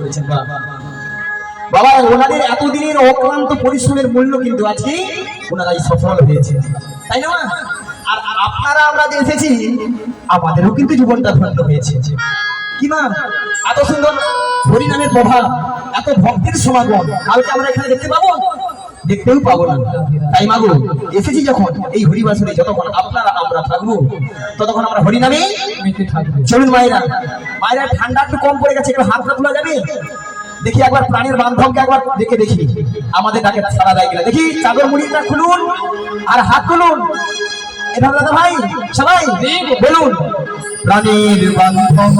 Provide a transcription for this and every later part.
করেছেন। বাবা ওনাদের এতদিনের অক্লান্ত পরিশ্রমের মূল্য কিন্তু আজকে ওনারাই সফল হয়েছে, তাই না? আর আপনারা আমরা যে এসেছি আমাদেরও কিন্তু জীবনটা ধন্য হয়েছে। কি মা, এত সুন্দর হরিনামের প্রভাব, এত ভক্তির সমাগম কালকে আমরা এখানে দেখতে পাবো? দেখতেও পাবো না। তাই মাগো এসেছি যখন এই হরিবাসরে যতক্ষণ আপনারা আমরা থাকবো ততক্ষণ আমরা হরিনামে থাকবো। চলুন মায়েরা, মায়েরা ঠান্ডা একটু কম পড়ে গেছে, একটু হাতটা তোলা যাবে? দেখি একবার প্রাণের বান্ধবকে একবার দেখে দেখি আমাদের ডাকে সারা দেয় কিনা। দেখি চাদর মুড়িটা খুলুন আর হাত তুলুন। এভাবে দাদা ভাই সবাই বলুন, প্রাণের বান্ধব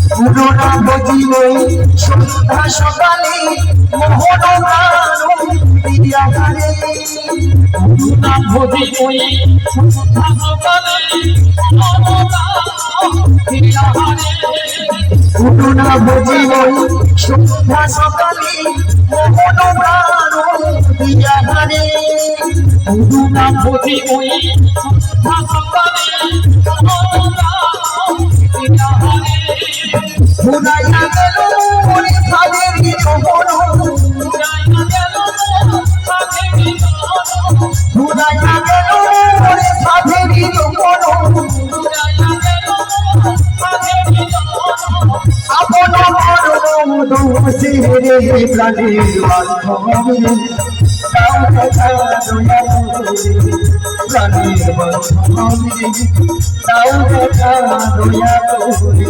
পুরোনা বজিলে সন্ধ্যা সকালে মোহন বিদ্যাহারে, পুরোনা বজিলে সন্ধ্যা সকালে পুরোনা বজিলে সন্ধ্যা সকালে মোহন বিদ্যাহারে, পুরোনা বজিলে সন্ধ্যা সকালে ভুলাইয়া গেল মনে সাদের যৌবন, ভুলাইয়া গেল মনে সাদের যৌবন, আপন মরণ দোষে রে প্রাণের বান্ধব তাও দেখা দয়া করে, প্রাণের বান্ধব তাও দেখা দয়া করে।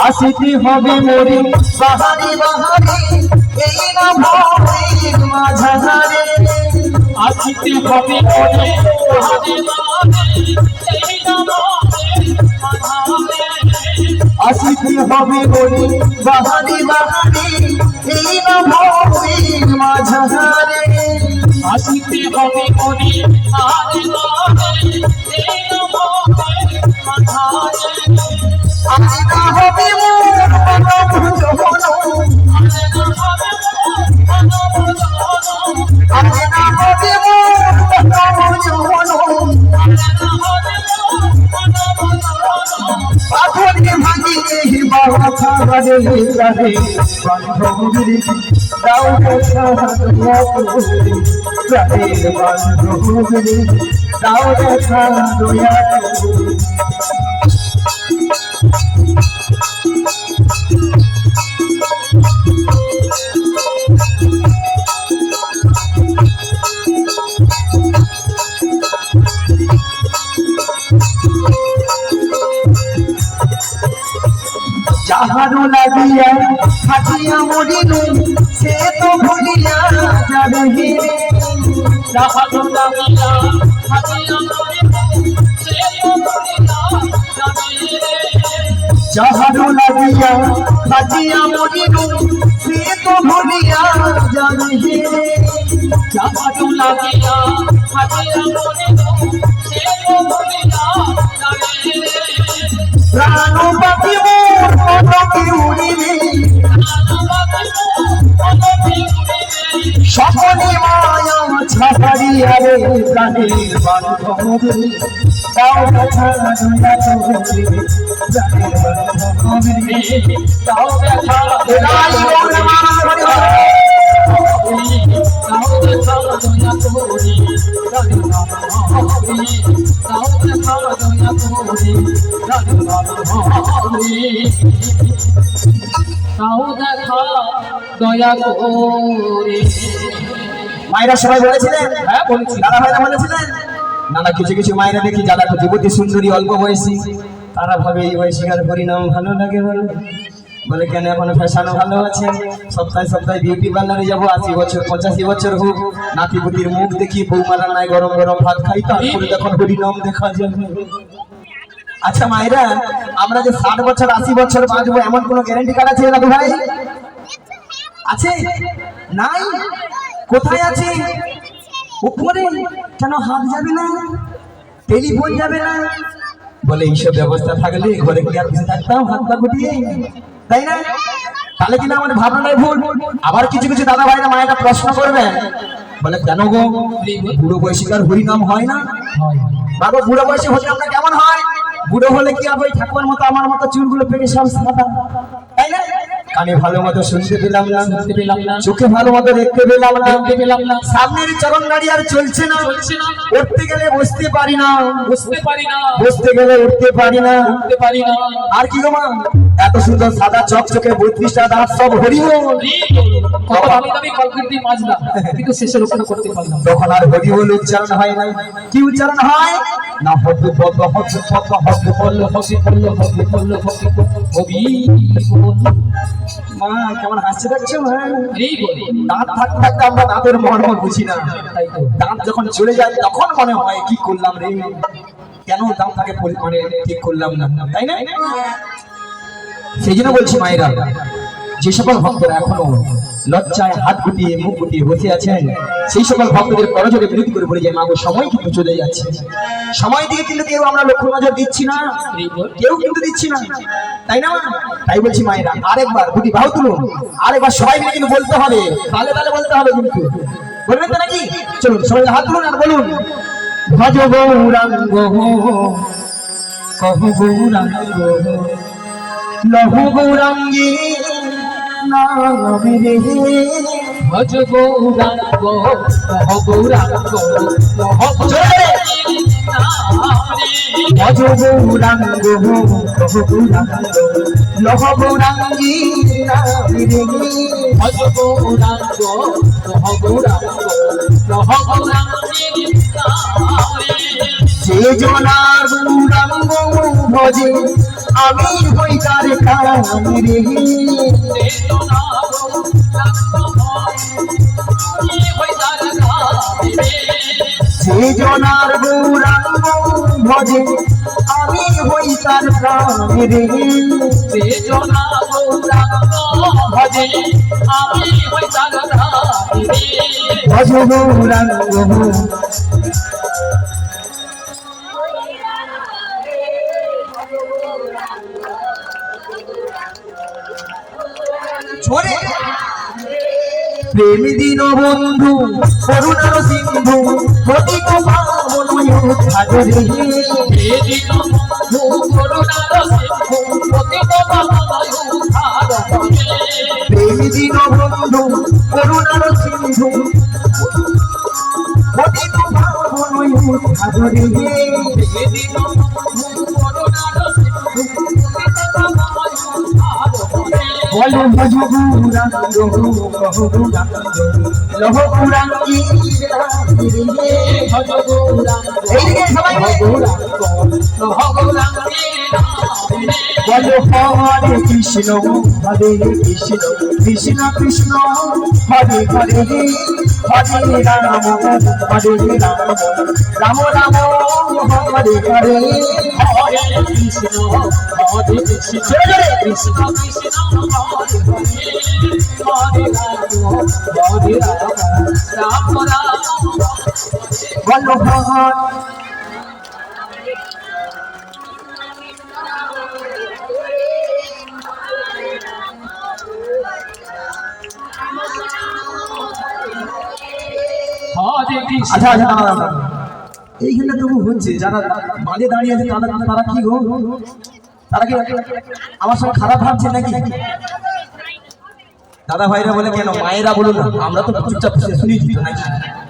আসিতে হবে মোরে বাহারি বাহারি এই না ভবের মাঝারে, আসিতে হবে মোরে বাহারি বাহারি এই না ভবের মাঝারে, আসিতে হবে মোরে বাহারি বাহারি এই না ভবের মাঝারে, আসিতে হবে মোরে বাহারি বাহারি এই না ভবের মাঝারে। আজনা হবে মোর মানব যৌবন, আজনা হবে মোর মানব যৌবন, পাথরে ভাঙিয়ে বাবা খাবারে রাধে বান্ধবী দাও দেখা দয়া করে, প্রাণের বান্ধবী দাও দেখা দয়া করে। যাহারো লাগিয়া থাকিয়া মরিনু সে তো ভুলিয়া যাবে হে, যাহারো লাগিয়া থাকিয়া মরিনু সে তো ভুলিয়া যাবে হে, যাহারো লাগিয়া থাকিয়া মরিনু সে তো ভুলিয়া যাবে হে, যাহারো লাগিয়া থাকিয়া মরিনু সে তো ভুলিয়া যাবে হে। প্রাণ পাখি মোর পদকে উড়িবে, সকলে মায়া ছাড়িয়া রে প্রাণের বান্ধব তাও দেখা দয়া করে, প্রাণের বান্ধব তাও দেখা দয়া করে। মায়েরা সবাই বলেছিলেন? হ্যাঁ বলেছি। দাদা ভাইরা বলেছিলেন? না না, কিছু কিছু মায়েরা দেখি যারা যুবতী সুন্দরী অল্প বয়সী তারা ভাবে এই বয়সী আর হরিনাম ভালো লাগে বলে। বলে কেন এখনো ফ্যাশনও ভালো আছে, সপ্তাহে সপ্তাহে বিউটি পার্লারে যাবো, 80 বছর 85 বছর হোক, নাতিপুতির মুখ দেখি বৌমারা নাই গরম গরম ভাত খাই, তারপরে তখন হরিনাম দেখা যাবে। আচ্ছা মায়েরা, আমরা যে 60 বছর 80 বছর বাঁচবো এমন কোনো গ্যারান্টি কার্ড আছে দাদু ভাই? আছে? নাই? কোথায় আছে? উপরে? কেন হাত যাবে না, টেলিফোন যাবে না? বলে এইসব ব্যবস্থা থাকলে ঘরে কি আর বসে থাকতাম হাত পা গুটিয়ে, তাই না? তাহলে কিনা আমাদের ভাবনাটাই ভুল। আবার কিছু কিছু দাদা ভাইরা মায়েরা প্রশ্ন করবে, বলে কেন গো বুড়ো বয়সীকার হরিনাম হয় না? বাবা বুড়ো বয়সে হরিনামটা কেমন হয়? বুড়ো হলে কি হবে, ঠাকুমার মতো আমার মতো চুলগুলো পেকে সব সাদা, তাই না? কানে ভালো মতো শুনতে পেলাম না, চোখে ভালো মতো দেখতে পেলাম না, সামনের চরণ গাড়ি আর চলছে না, উঠতে গেলে বসতে পারি না, বসতে গেলে উঠতে পারি না। আর কি গো মা, এত সুন্দর সাদা চকচকে 32টা দাঁত সব হরিবোল, তখন আর হরিবোল উচ্চারণ হয় না। কি উচ্চারণ হয় না? হব্বু পদ্ম হব্বু পদ্ম হব্বু পল্ল হব্বি পল্ল হব্বু পল্ল হব্বি হবি। মা কেমন হাসছে দেখছো? দাঁত থাকতে থাকতে আমরা দাঁতের মর্ম বুঝি না, দাঁত যখন চলে যায় তখন মনে হয় কি করলাম রে, কেন দাঁতটাকে মানে ঠিক করলাম না, তাই না? সেই জন্য বলছি মায়েরা, যে সকল ভক্তরা এখনো লজ্জায় হাত গুটিয়ে মুখ গুটিয়ে বসে আছেন, সেই সকল ভক্তদের করজোড়ে বিনতি করে বলে যায় মাগো সময় কিন্তু চলে যাচ্ছে, সময় দিকে কিন্তু কেউ আমরা লক্ষ্য নজর দিচ্ছি না, কেউ কিন্তু দিচ্ছি না, তাই না? তাই বলছি মায়েরা, আরেকবার দুটি বাহু তুলুন, আরেকবার সবাই মিলে কিন্তু বলতে হবে, তালে তালে বলতে হবে কিন্তু, বলবেন তো নাকি? চলুন সবাই হাত তুলুন আর বলুন, ভজ গৌরাঙ্গ কহ গৌরাঙ্গ লহ গৌরাঙ্গী নামে রে, ভজ গৌরাঙ্গ কহ গৌরাঙ্গ লহ গৌরাঙ্গী ভজ গৌরাঙ্গ কহ গৌরাঙ্গ লহ গৌরাঙ্গী নামে রে, ভজ গৌরাঙ্গ কহ গৌরাঙ্গ লহ গৌরাঙ্গী যে জনার গৌরাঙ্গ ভজে আমি হই তার কামে রে, যে জনার গৌরাঙ্গ ভজে আমি হই তার কামে রে, যে জনা গৌরাঙ্গ ভজে আমি হই তার ধামে। ভজ গৌরাঙ্গ। প্রেম দিন বন্ধু করুণার সিন্ধু প্রতি সাগরে, প্রেম দিন বন্ধু করুণার সিন্ধু প্রতি সাগরে, বলো ভজ গৌরাঙ্গ কহ গৌরাঙ্গ লহ গৌরাঙ্গী ভজ গৌরাঙ্গ এইদিকে সবাই গৌরাঙ্গ লহ গৌরাঙ্গী বলো হরে কৃষ্ণ কৃষ্ণ কৃষ্ণ হরে হরে হরে রাম রাম রাম হরে হরে, হরে কৃষ্ণ কৃষ্ণ কৃষ্ণ হরে হরে রাম রাম বলো হরে। আচ্ছা আচ্ছা এইখানে তবু হচ্ছে, যারা বাজে দাঁড়িয়ে আছে তারা কি গো, তারা কি আমার সঙ্গে খারাপ ভাবছে নাকি? দাদা ভাইরা বলে কেন, মায়েরা বলুন না, আমরা তো চুপচাপ শুনি নাকি,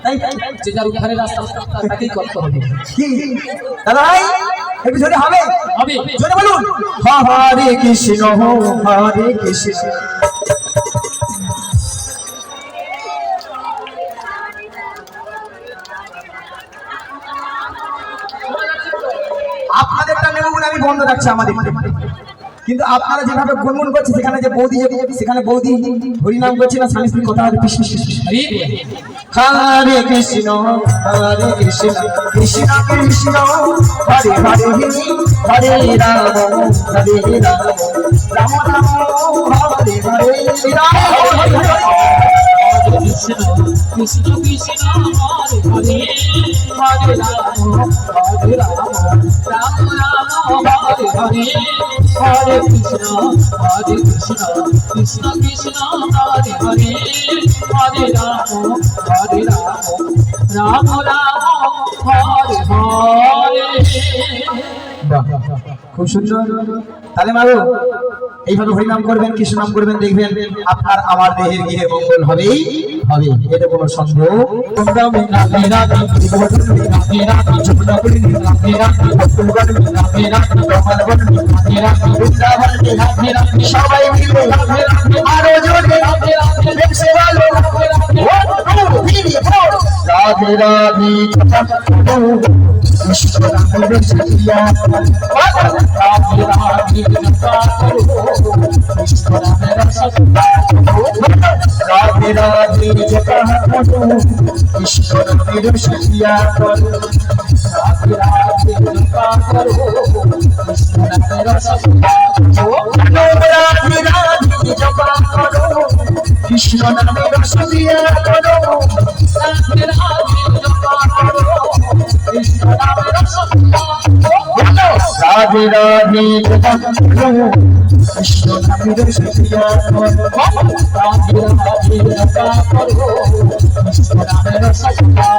তাই যে যার উদ্ধারের রাস্তা তাকেই করতে হবে। কি দাদা ভাই একটু জোরে হবে, জোরে বলুন, হরে কৃষ্ণ হরে কৃষ্ণ। আপনাদেরটা নেব বলে আমি বন্ধ রাখছি, আমাদের কিন্তু আপনারা যেভাবে গুনগুন করছে সেখানে যে বৌদি সেখানে বৌদি হরিনাম করছে না স্বামী স্ত্রী কথা হবে peace peace peace peace. Hari Hare Krishna Krishna Krishna Krishna Hare Hare Hare Ram Hare Ram Ram Ram Hare Hare Ram Krishna Krishna Krishna Hare Hare Hare Ram Ram Ram Hare Hare Hare Krishna Krishna Krishna Hare Hare Hare Ram Ram Ram Hare Hare. বাহ, খুব সুন্দর। তাহলে মাগো এইভাবে হরিনাম করবেন কৃষ্ণ নাম করবেন দেখবেন আপনার আমার দেহের গৃহে মঙ্গল হবেই হবে, এতে কোনো সন্দেহ সবাই মিলে আরো জোরে দেখছে ভালো রাধে রাধে কৃষ্ণ রাধে সখিয়া রাধে রাধে জপা করো কৃষ্ণ নামের সত্তা রাধে রাধে জপা করো কৃষ্ণ নামের সখিয়া রাধে রাধে জপা করো কৃষ্ণ নামের সত্তা রাধে রাধে জপা করো কৃষ্ণ নামের সখিয়া করো রাধে রাধে জপা করো কৃষ্ণ নামের সত্তা রাধে রাধে জপা করো কৃষ্ণ নামের সখিয়া রাধে রাধে জপা করো কৃষ্ণ নামের সত্তা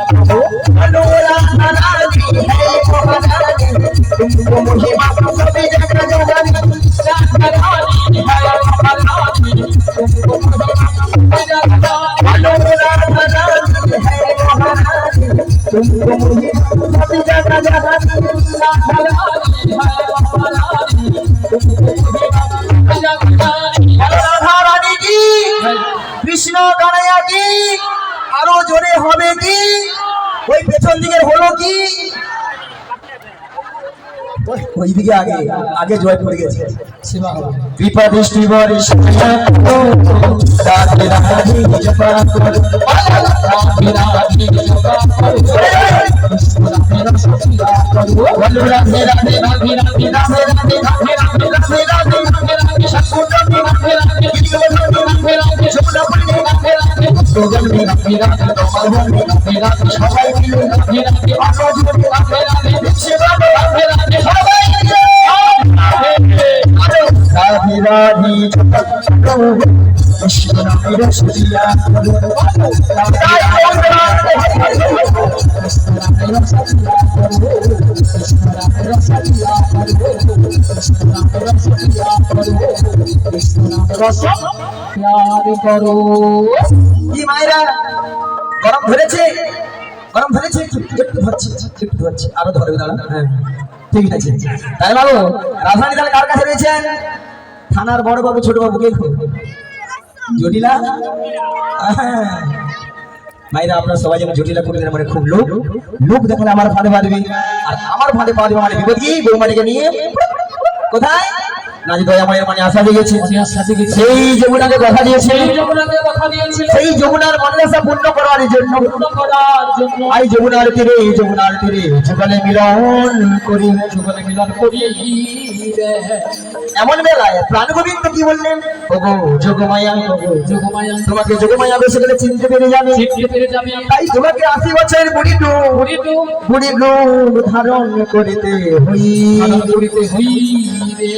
राधा रानी है महारानी तुमको महिमा सभी जगह जगानी राधे राधे है महारानी तुमको राधा राधा रानी है महारानी तुमको महिमा सभी जगह जगानी राधा रानी की কৃষ্ণ কানাইয়া কি আরো জোরে হবে কি ওই পেছন দিকের হলো কি ওইদিকে আগে আগে জয় পড়ে গেছে সেবা হবে কৃপা দৃষ্টি বরিশ রাধে রাধে জপা করো রাধে রাধে জপা করো কৃষ্ণ নামের সত্তা বলো রাধে রাধে রাধে রাধে রাধে রাধে রাধে রাধে রাধে রাধে রাধে রাধে সত্তা রাধে রাধে রাধে রাধে যমুনা পড়ে রাধে রাধে গোগল মে রাধে রাধে তোমার মনে রাধে রাধে সবাই মিলে রাধে রাধে আরো জোরে রাধে রাধে সেবা রাধে রাধে সবাই মিলে রাধে রাধে জপা করো কৃষ্ণ নামের সখিয়া প্যার করো কি মায়েরা গরম ধরেছে গরম ধরেছে একটু ধরছে আরো ধরবে দাঁড়া হ্যাঁ ঠিক আছে তাই বাবু রাজধানী তাহলে কার কাছে রয়েছেন থানার বড় বাবু ছোট বাবু কে জটিলা মায়েরা আপনারা সবাই যেন জটিলা করে মানে খুব লোক দেখালে আমার ফাঁদে পারবে আর আমার ফাঁদে পারবে মানে বিপদ কি বৌমাটিকে নিয়ে কোথায় না যে দয়া মায়ের মানে আশা দিয়েছে সাথে গেছে সেই যমুনাকে কথা দিয়েছে সেই যমুনাকে কথা দিয়েছিল সেই যমুনার মনসা পূর্ণ করার জন্য পূর্ণ করার জন্য আই যমুনার তীরে যুগলে মিলন করি যুগলে মিলন করি এমন বেলায় প্রাণ গোবিন্দ কি বললেন ওগো যোগমায়া যোগমায়া তোমাকে যোগমায়া বেশি করে চিনতে পেরে যাবে চিনতে পেরে যাবে তাই তোমাকে 80 বছর বুড়ি রূপ ধারণ করিতে হই করিতে হইবে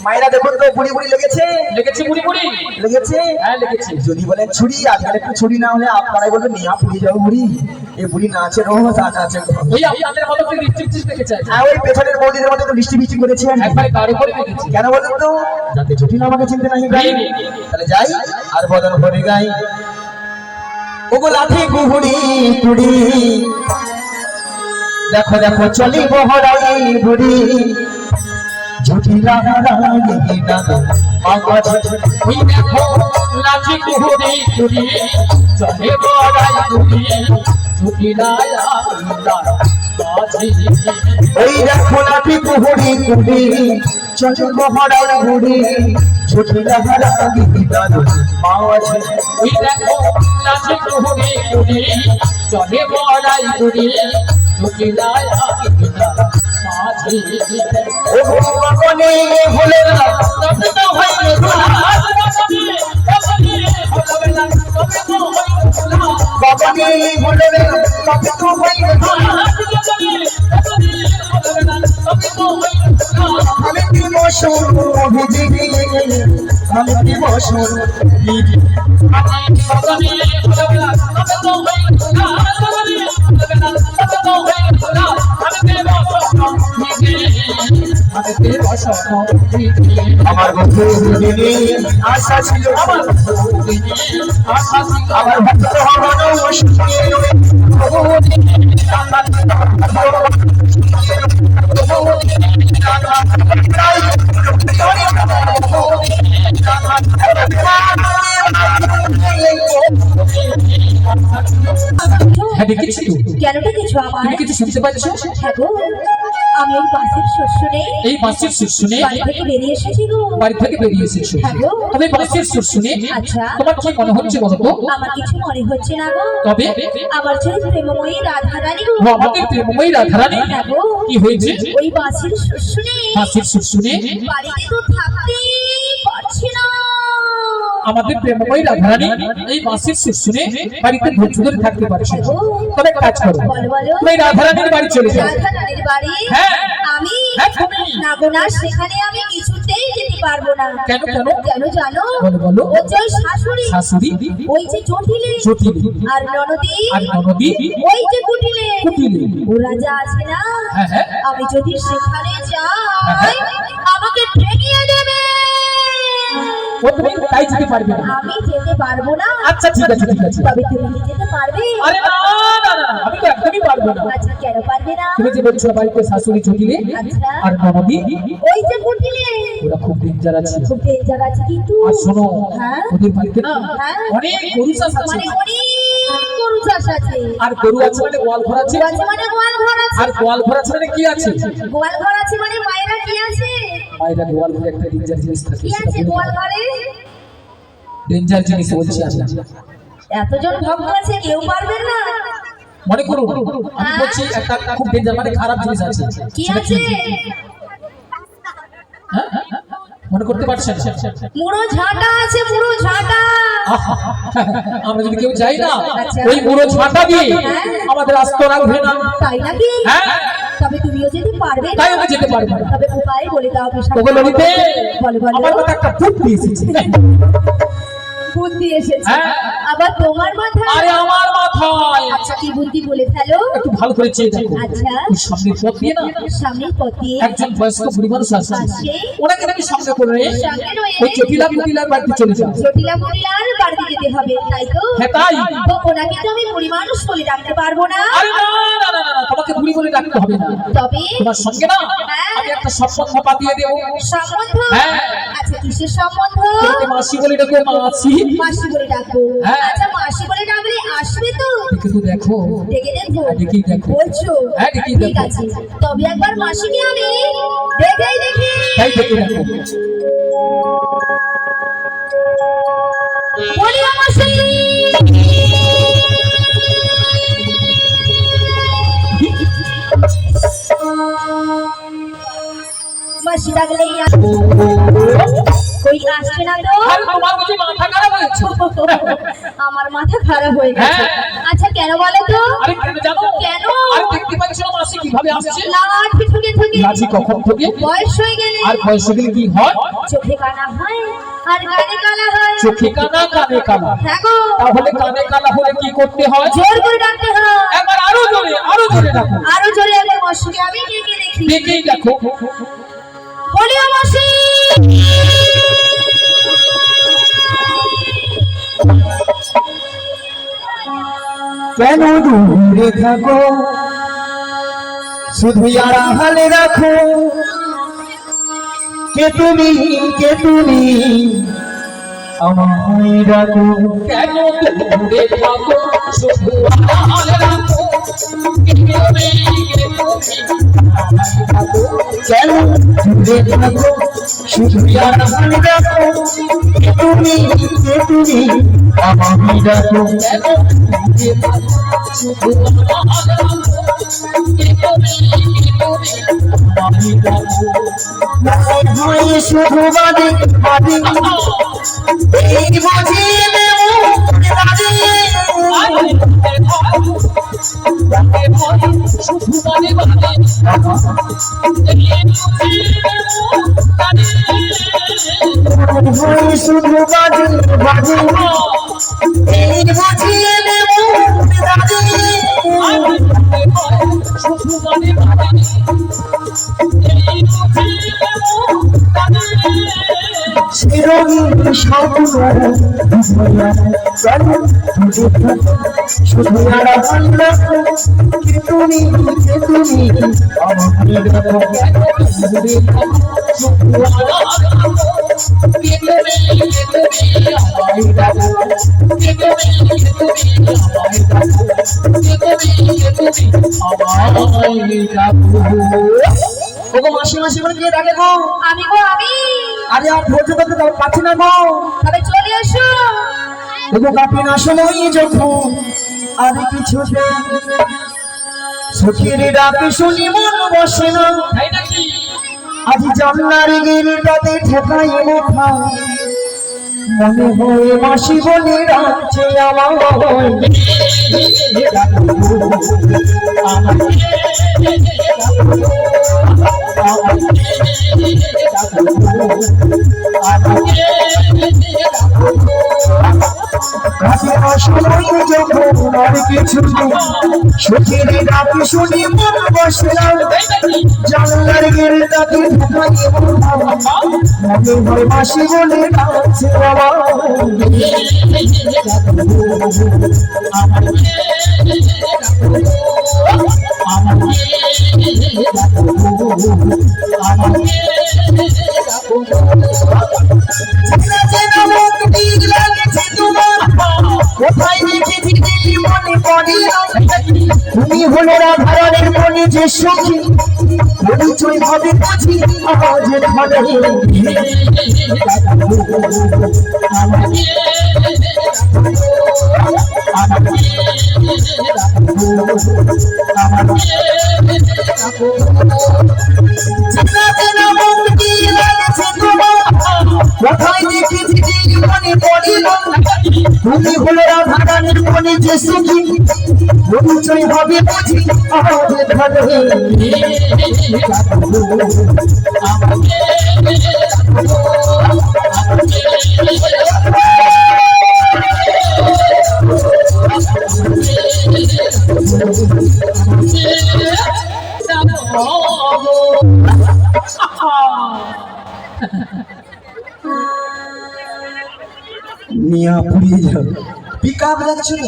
মায়েরা দেখুন তো বুড়ি লেগেছে লেগেছে বুড়ি বুড়ি লেগেছে হ্যাঁ লেগেছে যদি বলেন ছুরি আজকাল একটু ছুরি না হলে আপনারাই বলবেন নিয়া পুড়ে যাও বুড়ি এই বুড়ি না আছে রোহ তা না আছে এই আপনাদের মতো করে ডিস্ট্রিক্ট দেখে চাই হ্যাঁ ওই পেছনের বৌদিদের মধ্যে তো বৃষ্টি বৃষ্টি করেছেন একবার কার উপরে দেখেছি কেন বলেন তো যাতে জটিল আমাকে চিনতে নাহি পারে তাহলে যাই আর বদন ভরে গাই ওগো লাঠি গুহুড়ি কুড়ি দেখো দেখো চলি বহরাই বুড়ি জটিলা রানী না মাগো ওই দেখো লাচি কুহুরি কুড়ি চলে বড়াই কুড়ি জটিলায় মাঝি ওই দেখো লাঠি কুহুরি কুড়ি চলে মহড়ার গুড়ি ছোটিলা হারা গীতার মাঝে। ওই দেখো লাচি কুহুরি কুড়ি চলে বড়াই কুড়ি জটিলায় মাঝি ও ভগবানে হলো না তবে তো হইল ভগবানে হলো না তবে তো হইল আমি কি বসন অভিজিৎ আমি কি বসন আমার বন্ধু দিনে আশা ছিল আমার ভক্ত হবানো হ্যাঁ দেখেছি তো কেন ডেকেছো আমার? তুমি কিছু শুনতে পাচ্ছ? হ্যাঁ গো, আমি ওই বাসের শুনে এই বাঁশির সুর শুনে বাড়ি থেকে বেরিয়ে এসেছি গো। বাড়ি থেকে বেরিয়ে এসেছো। হ্যাঁ গো। তবে বাঁশির সুর শুনে আচ্ছা। তোমার কি মনে হচ্ছে বলো তো? আমার কিছু মনে হচ্ছে না গো। তবে আমার যে প্রেমময়ী রাধারানী গো। ও আমাদের প্রেমময়ী রাধারানী হ্যাঁ গো। কি হয়েছে? ওই বাসের শুনে বাঁশির সুর শুনে বাড়িতে তো থাকতেই পারছি না। আমাদের প্রেমময়ী রাধারানী এই বাঁশির সুর শুনে বাড়িতে ধৈর্য ধরে থাকতে পারছে না। তবে এক কাজ করো, বলো বলো। তুমি রাধারানীর বাড়ি চলে যাও। রাধারানীর বাড়ি? হ্যাঁ। আমি হ্যাঁ, তুমি। না গো না, সেখানে আমি কিছুতেই যেতে পারবো না। কেন কেন? কেন জানো? বলো বলো। ও যে ওই শাশুড়ি, শাশুড়ি ওই যে জটিলে, জটিলে আর ননদি, আর ননদি ওই যে কুটিলে, কুটিলে। ওরা যা আছে না, হ্যাঁ, হ্যাঁ। আমি যদি সেখানে হ্যাঁ, যাই হ্যাঁ। আমাকে ঠেকিয়ে দেবে। ও তুমি তাই যেতে পারবে না। আমি যেতে পারবো না। আচ্ছা ঠিক আছে ঠিক আছে। তবে তুমি কি যেতে পারবে? আরে না না না আমি তো একদমই পারবো না। আচ্ছা কেন পারবে না? তুমি যে বলছো বাড়িতে শাশুড়ি জটিলে আচ্ছা। আর ননদি ওই যে কুটিলে, ওরা খুব ডেঞ্জার আছে। খুব ডেঞ্জার আছে কিন্তু। আর শোনো হ্যাঁ। ওদের বাড়িতে না হ্যাঁ। অনেক গরু চাষ আছে। মানে অনেক গরু চাষ আছে। আর গরু আছে মানে গোয়াল ঘর আছে। গরু আছে মানে গোয়াল ঘর আছে। আর গোয়াল ঘর আছে মানে কি আছে? গোয়াল ঘর আছে মানে মায়েরা কি আছে? মায়েরা গোয়াল ঘরে একটা ডেঞ্জার জিনিস থাকে। কি আছে গোয়াল ঘরে? ডেঞ্জার জিনিস বলছি আমি। এতজন ভক্ত আছে, কেউ পারবে না। মনে করুন আমি বলছি একটা খুব ডেঞ্জার মানে খারাপ জিনিস আছে। কি সেটা আছে? হ্যাঁ? মনে করতে পারছেন? মুড়ো ঝাঁটা আছে, মুড়ো ঝাঁটা। আহা, আমরা যদি কেউ যাই না আচ্ছা। ওই বুড়ো ঝাঁটা দিয়ে হ্যাঁ। আমাদের আস্ত রাখবে না। তাই নাকি? হ্যাঁ তবে তুমিও যেতে পারবে না। তাই আমি যেতে পারবো না। তবে উপায় বলে দাও কি? ওগো ললিতে বলো বলো। আমার মাথায় একটা বুদ্ধি এসেছে। বুদ্ধি এসেছে? হ্যাঁ। আবার তোমার মাথায়? আরে আমার মাথায় আচ্ছা কি বুদ্ধি বলে ফেলো। একটু ভালো করে চেয়ে দেখো। আচ্ছা। ওই সামনের পথ দিয়ে না সামনের পথে একজন বয়স্ক বুড়ি মানুষ আসছে। আসছে। ওনাকে আমি সঙ্গে করে সঙ্গে রয়ে ওই চটিলা কুটিলার বাড়িতে চলে যাও। জটিলা মহিলার বাড়িতে যেতে হবে, তাই তো? হ্যাঁ তাই। তো ওনাকে তো আমি বুড়ি মানুষ বলে ডাকতে পারবো না। আরে না না না না তোমাকে বুড়ি বলে ডাকতে হবে না। তবে তোমার সঙ্গে না হ্যাঁ। আমি একটা সম্বন্ধ পাতিয়ে দেবো। সম্বন্ধ? হ্যাঁ। আচ্ছা কিসের সম্বন্ধ? তোমাকে মাসি বলে ডাকবো। মাসি মাসি বলে ডাকবো? হ্যাঁ। আচ্ছা মাসি বলে ডাকলে আসবে তো? দেখে তো দেখো। ডেকে দেখবো? হ্যাঁ, ডেকেই দেখো। বলছো? হ্যাঁ, ডেকেই ঠিক দেখো। আছে, তবে একবার মাসিকে আমি দেখেই দেখি। তাই দেখে দেখো। বলি ও মাসি, মাসি ডাকলেই আসবো। কই আসছে না তো? আর তোমার বুঝি মাথা খারাপ হয়েছে? আমার মাথা খারাপ হয়ে গেছে। হ্যাঁ। আচ্ছা কেন বলো তো? আরে কেন জানো? কেন? আরে দেখতে পাচ্ছ না মাসি কিভাবে আসছে? লাঠি ঠুকে ঠুকে লাঠি কখন থেকে? বয়স হয়ে গেলে আর বয়স হলে কি হয়? চোখে কানা হয় আর কানে কালা হয়। চোখে কানা কানে কানা। হ্যাঁ গো, তাহলে কানে কানা হলে কি করতে হয়? জোর করে ডাকতে হয়। একবার আরো জোরে ডাকো। আরো জোরে একবার মাসিকে আমি ডেকে দেখি। দেখেই দেখো। বলি ও মাসি, কেন দূরে থাকো শুধু আড়ালে রাখো কে তুমি আমায় ডাকো কেন দূরে থাকো শুধু আড়াল রাখো কেন কেন দূরে থাকো শুধু আড়াল রাখো তুমি আমায় ডাকো কেন দূরে থাকো শুধু আড়াল রাখো আমি ডাকো হয় শুধু বাদে বাদে এই বুঝিয়ে দেব শুধু মানে মানে হয় শুধু বাদে বাদে এই বুঝিয়ে দেব শুধু মানে মানে শিরোহীন স্বপ্ন শুধু আড়াল রাখো তুমি আমায় ডাকো ওগো মাসি মাসি বলে কে ডাকে গো? আমি গো আমি। আরে আর ধৈর্য ধরতে পারছি না গো। তবে চলে এসো। ওগো কাপি না সময় যখন আর কিছুতে সখীর ডাক শুনি মন বসে না, তাই নাকি? আজ জানলার গিরিটাতে ঠেকাই মাথা মনে হয় মাসি বলে ডাকছে আমায় সময় যখন আর কিছু সখীর ডাক শুনি মন বসে না, জানলার গিরিটাতে ঠেকাই মাথা মনে হয় মাসি বলে ডাকছে আমায় কোথায় দেখেছি মনে পড়ে তুমি হলে রাধারানের মনে যে সখী পরিচয় হবে বুঝি আজ ধরে কোথায় দেখেছি মনে পড়িল তুমি হলে রাধারানের মনে যে সখী পরিচয় হবে বুঝি আজ ধরে মিয়া পুড়িয়ে যাও পিক আপ যাচ্ছিল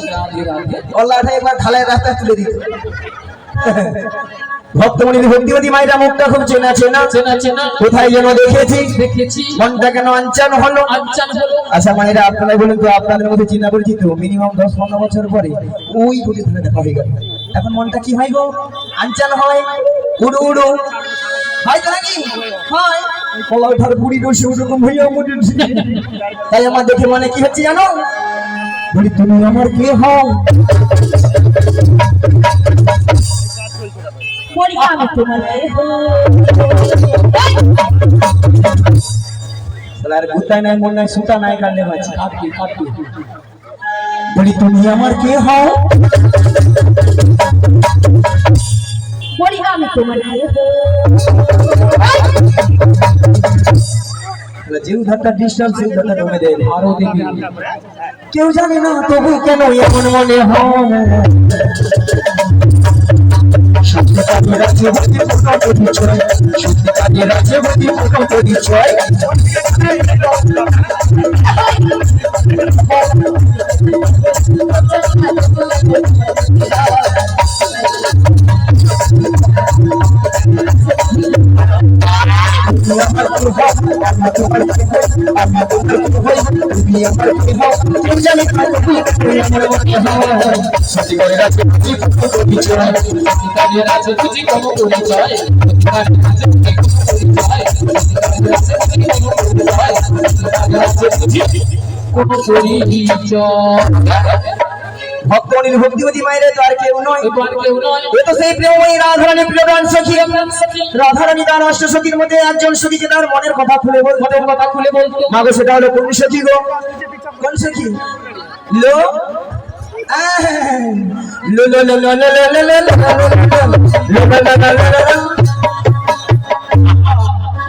অল্লাহটা একবার ঢালাই রাস্তা তুলে দিত ভক্তমণি ভক্তিবতী মায়েরা মুখটা খুব চেনা চেনা চেনা চেনা কোথায় যেন দেখেছি দেখেছি মনটা কেন আনচান হলো আচ্ছা হলো আচ্ছা মায়েরা আপনারা বলুন তো আপনাদের মধ্যে চিনা পরিচিত মিনিমাম 10-15 বছর পরে ওই বুঝে ধরে দেখা হয়ে গেল এখন মনটা কি হয় গো আনচান হয় উড়ু উড়ু হয় তো নাকি হয় কলা ওঠার বুড়ি বসে ওরকম হইয়া মুড়ি তাই আমার দেখে মনে কি হচ্ছে জানো বলি তুমি আমার কে হও বলি আমি তোমার সালার গুতা নাই মন নাই সুতা নাই কাটলে বাঁচি কাটবি কাটবি বলি তুমি আমার কে হও বলি আমি তোমার যে উধারটা ডিস্টার্ব সেই উধারটা জমে দেয় আরো দেখবি কেউ জানে না তবু কেন এমন মনে হয় সত্যি কাজের আছে বলি প্রকাশ পরিচয় সত্যি কাজের আছে বলি প্রকাশ পরিচয় আমি তোমার তুমি আমার হও তুমি জানি তুমি আমার হও সত্যি করে রাখি বিছানা অধিকারের আছে বুঝি কোনো পরিচয়, অধিকারের আছে বুঝি কোনো পরিচয়। ভক্তমণির ভক্তিবতী মায়ের তো আর কেউ নয়, এবার কেউ নয়, এ তো সেই প্রেমময়ী রাধারানী প্রিয়প্রাণ সখী। সখী রাধারানী তার অষ্ট সখীর মধ্যে একজন সখীকে তার মনের কথা খুলে বলতো। মনের কথা খুলে বলতো। মাগো সেটা হলো কোন সখী গো? কোন সখী? লো লো লো লো লো লো লো লো লো লো লো।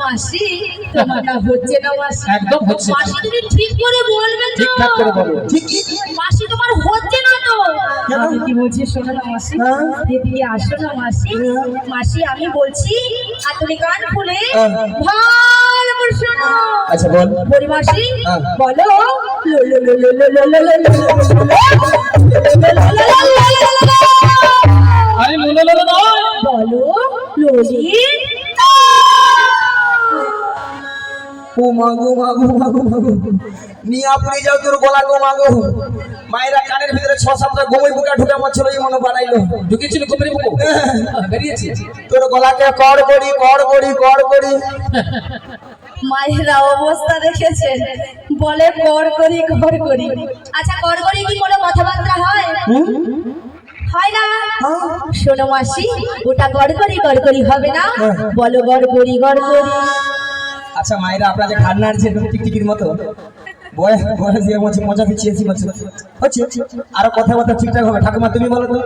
মাসি তোমার না হচ্ছে না মাসি? একদম হচ্ছে। মাসি তুমি ঠিক করে বলবে তো? ঠিকঠাক করে বলো। ঠিকই। মাসি তোমার হচ্ছে না তো? কেন? আমি কি বলছি শোনো না মাসি, হ্যাঁ? এদিকে আসো না মাসি। মাসি আমি বলছি আর তুমি কান খুলে হ্যাঁ। ভালো করে শোনো। আচ্ছা বল। বলি মাসি হ্যাঁ। বলো লো লো লো লো লো লো লো লো লো আরে লোলো লোলো নয়, বলো লোলি। ও মাগো মাগো মাগো মাগো, নিয়ে আপনি যাও তোর গলা গো মাগো। মায়েরা কানের ভিতরে 6-7টা গোমই পোকা ঢুকে আমার ছিল এই মনে বানাইলো। ঢুকেছিল কোমরে বুকো বেরিয়েছে। তোর গলাকে কর করি কর করি কর করি। মায়েরা অবস্থা দেখেছেন, বলে কর করি কর করি। আচ্ছা কর করি কি কোনো কথাবার্তা হয়? হয় না। শোনো মাসি, ওটা গড়গড়ি হবে না, বলো গড়গড়ি গড়গড়ি। আচ্ছা মায়েরা আপনার যে খান্নার যে টিকটিকির মতো বয়স বয়স দিয়ে বলছে মজা পিছিয়েছি হচ্ছে আরো কথাবার্তা ঠিকঠাক হবে। ঠাকুমা তুমি বলো তো।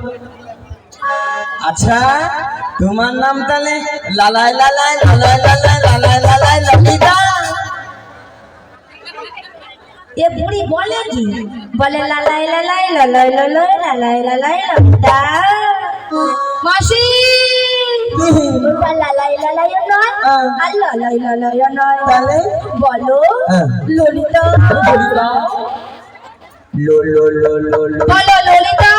আচ্ছা তোমার নাম তাহলে লালাই লালাই লালাই লালাই লালাই লালাই ললিতা। এ বুড়ি বলে কি? বলে লালাই লালাই লালাই লালাই লালাই লালাই ললিতা। মাসি ওটা লালাই লালাই নয় আর লালাই লালাই নয়, তাহলে বলো হ্যাঁ। ললিতা। লো লো লো লো লো। বলো ললিতা।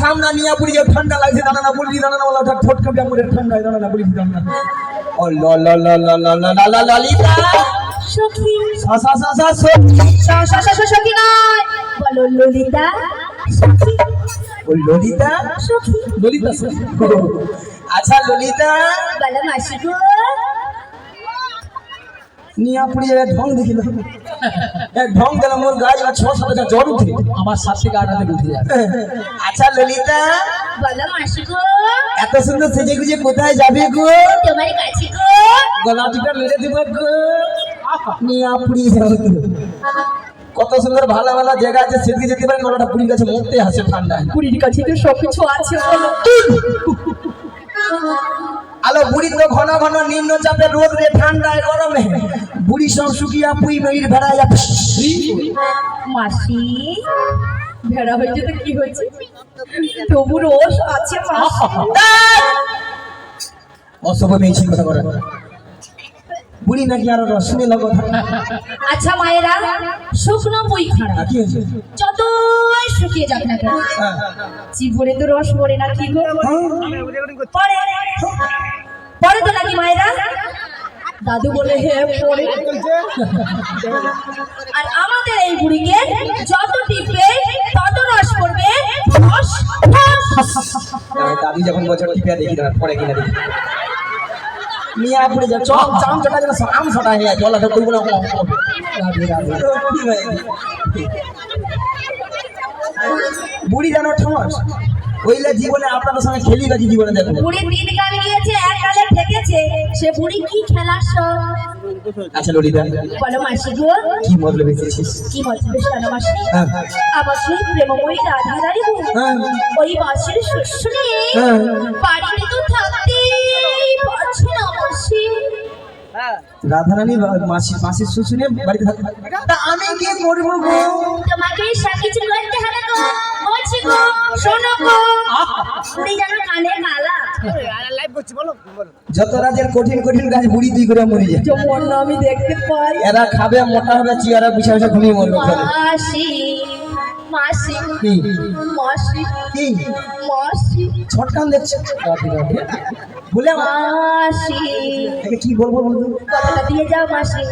থাম না নিয়া পুরি যে ঠান্ডা লাগছে দানা না বলবি দানা না বলা ঠোঁট কাঁপে আমাদের ঠান্ডা দানা না বলবি দানা। ও লো লো লো লো লো লো লো লো ললিতা। সখী সা সা সা সা সখী। সখী নয়, বলো ললিতা সখী। ও ললিতা। সখী ললিতা আচ্ছা ললিতা বলো মাসি গো। নিয়া পুরি ঢং দেখিল ঢং দিল মোর গায়ে 6-7টা জ্বর উঠে আমার 7 থেকে 8 হাতে উঠে যায়। আচ্ছা ললিতা বলো মাসি গো। এত সুন্দর সেজে গুজে কোথায় যাবে গো? তোমার কাছে গো। গলা টিকা মেরে দিব গো। নিয়া পুরি যাও তো। কত সুন্দর ভালো ভালো জায়গা আছে সেদিকে যেতে পারেন গলাটা পুরি কাছে মরতে আসে ঠান্ডায়। বুড়ির কাছে তো সবকিছু আছে বলো। আলো বুড়ি তো ঘন ঘন নিম্ন চাপে রোদ রে ঠান্ডায় গরমে বুড়ি সব শুকিয়া পুই মেয়ের ভেড়াইয়া। মাসি ভেড়া হয়েছে তো কি হয়েছে, তবু রোষ আছে মাসি। অসভ্য মেয়েছি কথা করে বুড়ি নাকি আরো রস শুনে লোক কথা। আচ্ছা মায়েরা, শুকনো বই খারাপ, কি হয়েছে? যতই শুকিয়ে যাক না কেন হ্যাঁ। জীবনে তো রস পড়ে না কি গো? পড়ে পড়ে তো নাকি মায়েরা? দাদু বলে হ্যাঁ পড়ে। আর আমাদের এই বুড়িকে যত টিপবে তত রস পড়বে। রস দাদি যখন বছর টিপিয়া দেখি না পরে কিনা দেখি নিয়ে পড়ে যা চম চাম চটা যেন আম ছটা হয়ে জল আছে তুই বলে বুড়ি জানো ঠমাস ওইলা জীবনে আপনাদের সঙ্গে খেলি বাজি জীবনে দেখো। বুড়ি 3 গাল গিয়েছে, 1 গালে ঠেকেছে, সে বুড়ি কি খেলার সব। আচ্ছা ললিতা বলো মাসি গো। কি মতলব এসেছিস? কি মতলব শোনো মাসি? হ্যাঁ। আমার সেই প্রেমময়ী রাধারানী হ্যাঁ। ওই বাসের শুশুনে হ্যাঁ। বাড়িতে তো থাকতেই পারছে না মাসি। রাধারানী মাসির শুশুনে বাড়িতে থাকে। তা আমি কি করবো গো? তোমাকে সব কিছু করতে হবে গো। বলছি গো শোনো গো, বুড়ি যেন কানে গালা। যত রাজের কঠিন কঠিন কাজ বুড়ি তুই করে মরে যায়। যেমন আমি দেখতে পাই। এরা খাবে মোটা হবে চেয়ারা বিছা বিছা ঘুমিয়ে মরবে ওখানে। মাসি মাসি কি মাসি কি মাসি ছটকান দেখছে বলে মাসি একে কি বলবো বলবো কথাটা দিয়ে যাও মাসি।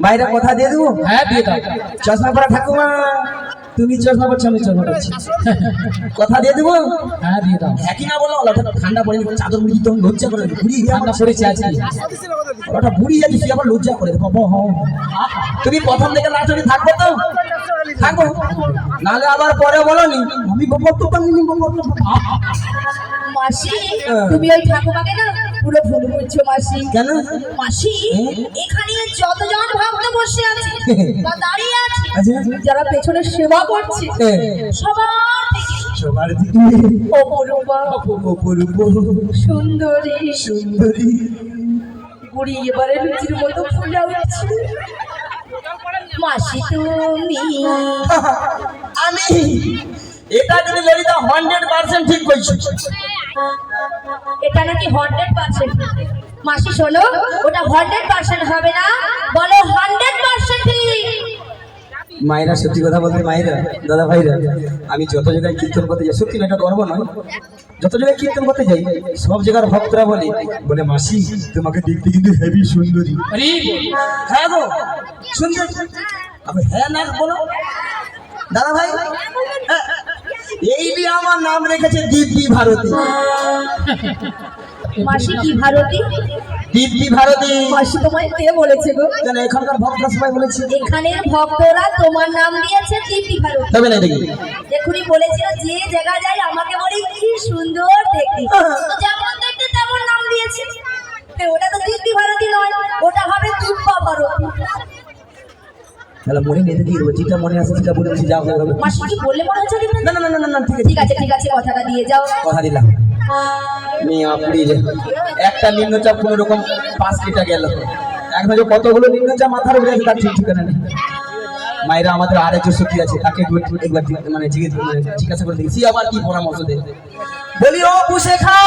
বাইরে কথা দিয়ে দেবো। হ্যাঁ দিয়ে দাও। চশমা পরা ঠাকুমা, তুমি চশমা পরছো আমি চশমা পরছি, কথা দিয়ে দেবো। হ্যাঁ দিয়ে দাও। একই না বলো, ওটা ঠান্ডা পড়ে চাদর মুড়ি তখন লজ্জা করে বুড়ি ঠান্ডা পড়েছে আজকে। ওটা বুড়ি যাচ্ছে, তুই আবার লজ্জা করে বাবা। তুমি প্রথম থেকে লাস্ট অবধি থাকবো তো? থাকবো, নাহলে আবার পরে বলো নি আমি বাবা তো পারিনি বাবা। মাসি তুমি ওই ঠাকুমাকে না পুরো ভুল বুঝছো মাসি। কেন? মাসি এখানে যতজন ভক্ত বসে আছে বা দাঁড়িয়ে আছে, আচ্ছা। যারা পেছনে সেবা করছে হ্যাঁ। সবার থেকে সবার দিকে অপরূপা অপরূপ সুন্দরী সুন্দরী বুড়ি এবারে লুচির মতো ফুলে উঠছে। মাসি তুমি আমি এটা যদি ললিতা 100% ঠিক কইছো। এটা নাকি 100%। মাসি শোনো, ওটা 100% হবে না, বলো 100% ঠিক। মায়েরা সত্যি কথা বলতে, মায়েরা দাদা ভাইরা, আমি যত জায়গায় কীর্তন করতে যাই, সত্যি এটা গর্ব নয়, যত জায়গায় কীর্তন করতে যাই সব জায়গার ভক্তরা বলে বলে মাসি তোমাকে দেখতে কিন্তু হেভি সুন্দরী। আরে হ্যাঁ গো সুন্দর, আমি হ্যাঁ না বলো দাদা ভাই। হ্যাঁ, এই যে আমার নাম রেখেছে দীপ্তি ভারতী। মাসি কি ভারতী? দীপ্তি ভারতী। মাসি তোমায় কে বলেছে গো? কেন এখানকার ভক্তরা সবাই বলেছে? এখানের ভক্তরা তোমার নাম দিয়েছে দীপ্তি ভারতী। তবে না দেখি এখনই বলেছিল যে জায়গা যায় আমাকে বলি কি সুন্দর দেখতে, তো যেমন দেখতে তেমন নাম দিয়েছে। ওটা তো দীপ্তি ভারতী নয়, ওটা হবে দীপা ভারতী। তাহলে মনে নেই দেখি, যেটা মনে আছে সেটা বলে দিচ্ছি, যাও হবে। মাসি কি বললে মনে হচ্ছে দীপ্তি? না না না না না ঠিক ঠিক আছে ঠিক আছে, কথাটা দিয়ে যাও। কথা দিলাম। আপনি একটা নিম্নচাপ কোন রকম 5 কেটে গেল, এখন যে কতগুলো নিম্নচাপ মাথার উপরে আছে তার ঠিক ঠিকানা নেই। মায়েরা আমাদের আরেকজন সখী আছে, তাকে একবার মানে জিজ্ঞাসা করে দেখি আবার কি পরামর্শ দেয়। বলি ও বুশেখা।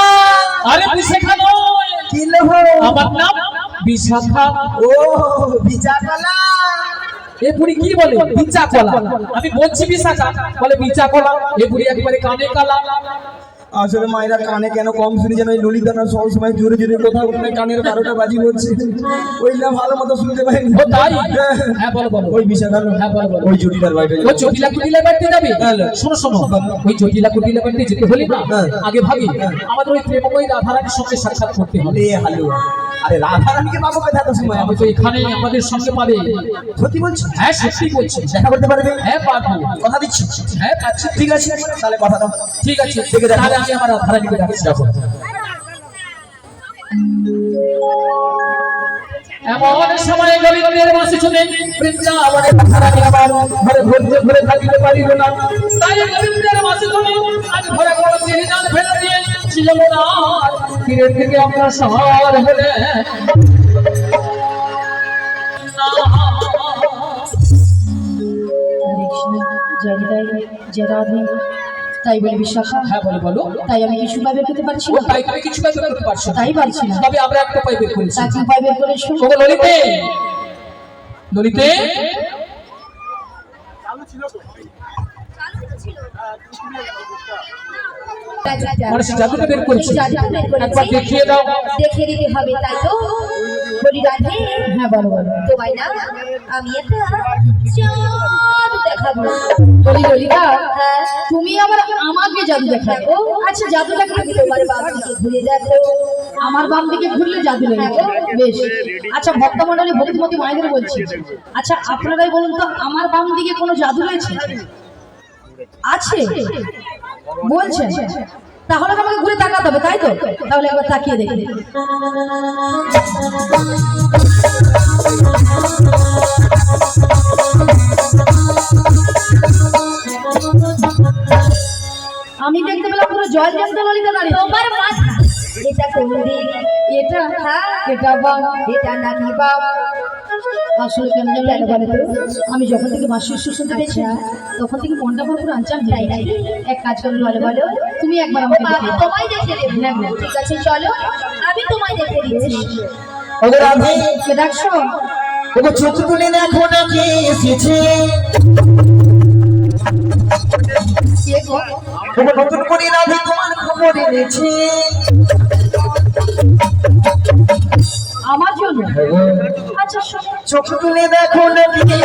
আরে বিশাখা নয়, কি লেখো? আমার নাম বিশাখা। ও বিচারকলা। এ বুড়ি কি বলে বিচা কলা? আমি বলছি বিশাখা, বলে বিচা কলা। এ বুড়ি একেবারে কানে কালা। আসলে মায়েরা কানে কেন কম শুনি যেন, ওই ললিতা না সব সময় জোরে জোরে কথা বলে কানের 12টা বাজি হচ্ছে, ওই না ভালো মতো শুনতে পাইনি। ও তাই? হ্যাঁ বলো বলো। ওই বিষয় ভালো। হ্যাঁ বলো বলো। ওই জটিলার বাড়িটা ও জটিলা কুটিলা বাড়তে যাবে? শোনো শোনো, ওই জটিলা কুটিলা বাড়তে যেতে হলে না আগে ভাবি আমাদের ওই প্রেমময়ী রাধারানীর সঙ্গে সাক্ষাৎ করতে হবে। হালু, আরে রাধারানীকে পাবো কোথায় তো সময়? আমি তো এখানেই আমাদের সঙ্গে পাবে। সত্যি বলছি? হ্যাঁ সত্যি বলছি। দেখা করতে পারবে? হ্যাঁ পারবো। কথা দিচ্ছি। হ্যাঁ পাচ্ছি। ঠিক আছে তাহলে কথা দাও। ঠিক আছে তাহলে আমি আমার রাধারানীকে ডাকছি। দেখো এমন সময় গোবিন্দের বাঁশি শুনে বৃন্দাবনে রাধারানী আবার ঘরে ঘুরতে ঘুরে থাকিতে পারিল না। তাই গোবিন্দের বাঁশি শুনে আজ ঘরে ঘরে তিনি জাল ফেলে দিয়ে যমুনার তীরের দিকে অগ্রসর হলেন। তাই বলে বিশাখা? হ্যাঁ বলো বলো। তাই আমি কিছু উপায় বের করতে পারছি ও না। তাই তুমি কিছু বের করতে পারছো না? তাই পারছি না। তবে আমরা একটা উপায় বের করেছি। তা কি উপায় বের করেছো? ওগো ললিতে, ললিতে মানে সে জাদুটা বের করেছি, একবার দেখিয়ে দাও। দেখিয়ে দিতে হবে তাই তো? বলি রাধে। হ্যাঁ বলো বলো। তোমায় না আমি একটা জাদু দেখাবো। বলি ললিতা, তুমি আবার আমাকে জাদু দেখাবে? ও আচ্ছা, জাদু দেখাবে। তোমার বাবাকে ঘুরে দেখো। আমার বাম দিকে ঘুরলে জাদু লেগে? বেশ। আচ্ছা ভক্তমণ্ডলী ভক্তিমতী মায়েদের বলছি, আচ্ছা আপনারাই বলুন তো, আমার বাম দিকে কোনো জাদু রয়েছে? আছে বলছেন? তাহলে তো আমাকে ঘুরে তাকাতে হবে তাই তো? তাহলে একবার তাকিয়ে দেখি। আমি দেখতে পেলাম পুরো জল জল ললিতা দাঁড়িয়ে। তোমার মাথা এটা কোন দিক? এটা হ্যাঁ এটা বাম, এটা নাকি বাপ? আসলে কেন জানো বলে তো, আমি যখন থেকে মাসির সুর শুনতে পেয়েছি তখন থেকে মনটা পুরো আনচান তাই হয়ে নাকি? এক কাজ করো, বলো বলো তুমি একবার ও আমাকে বাবা, দেখে তোমায় দেখে দেবো। ঠিক আছে চলো, আমি তোমায় দেখে দিচ্ছি। ওগো রাধে, কে ডাকছো? ওগো চোখ তুলে দেখো না কে এসেছে। কে গো? ওগো নতুন করে রাধে তোমার খবর এনেছে। আমার জন্য? শোনাবো আচ্ছা শোনো। চোখ তুলে দেখো না কি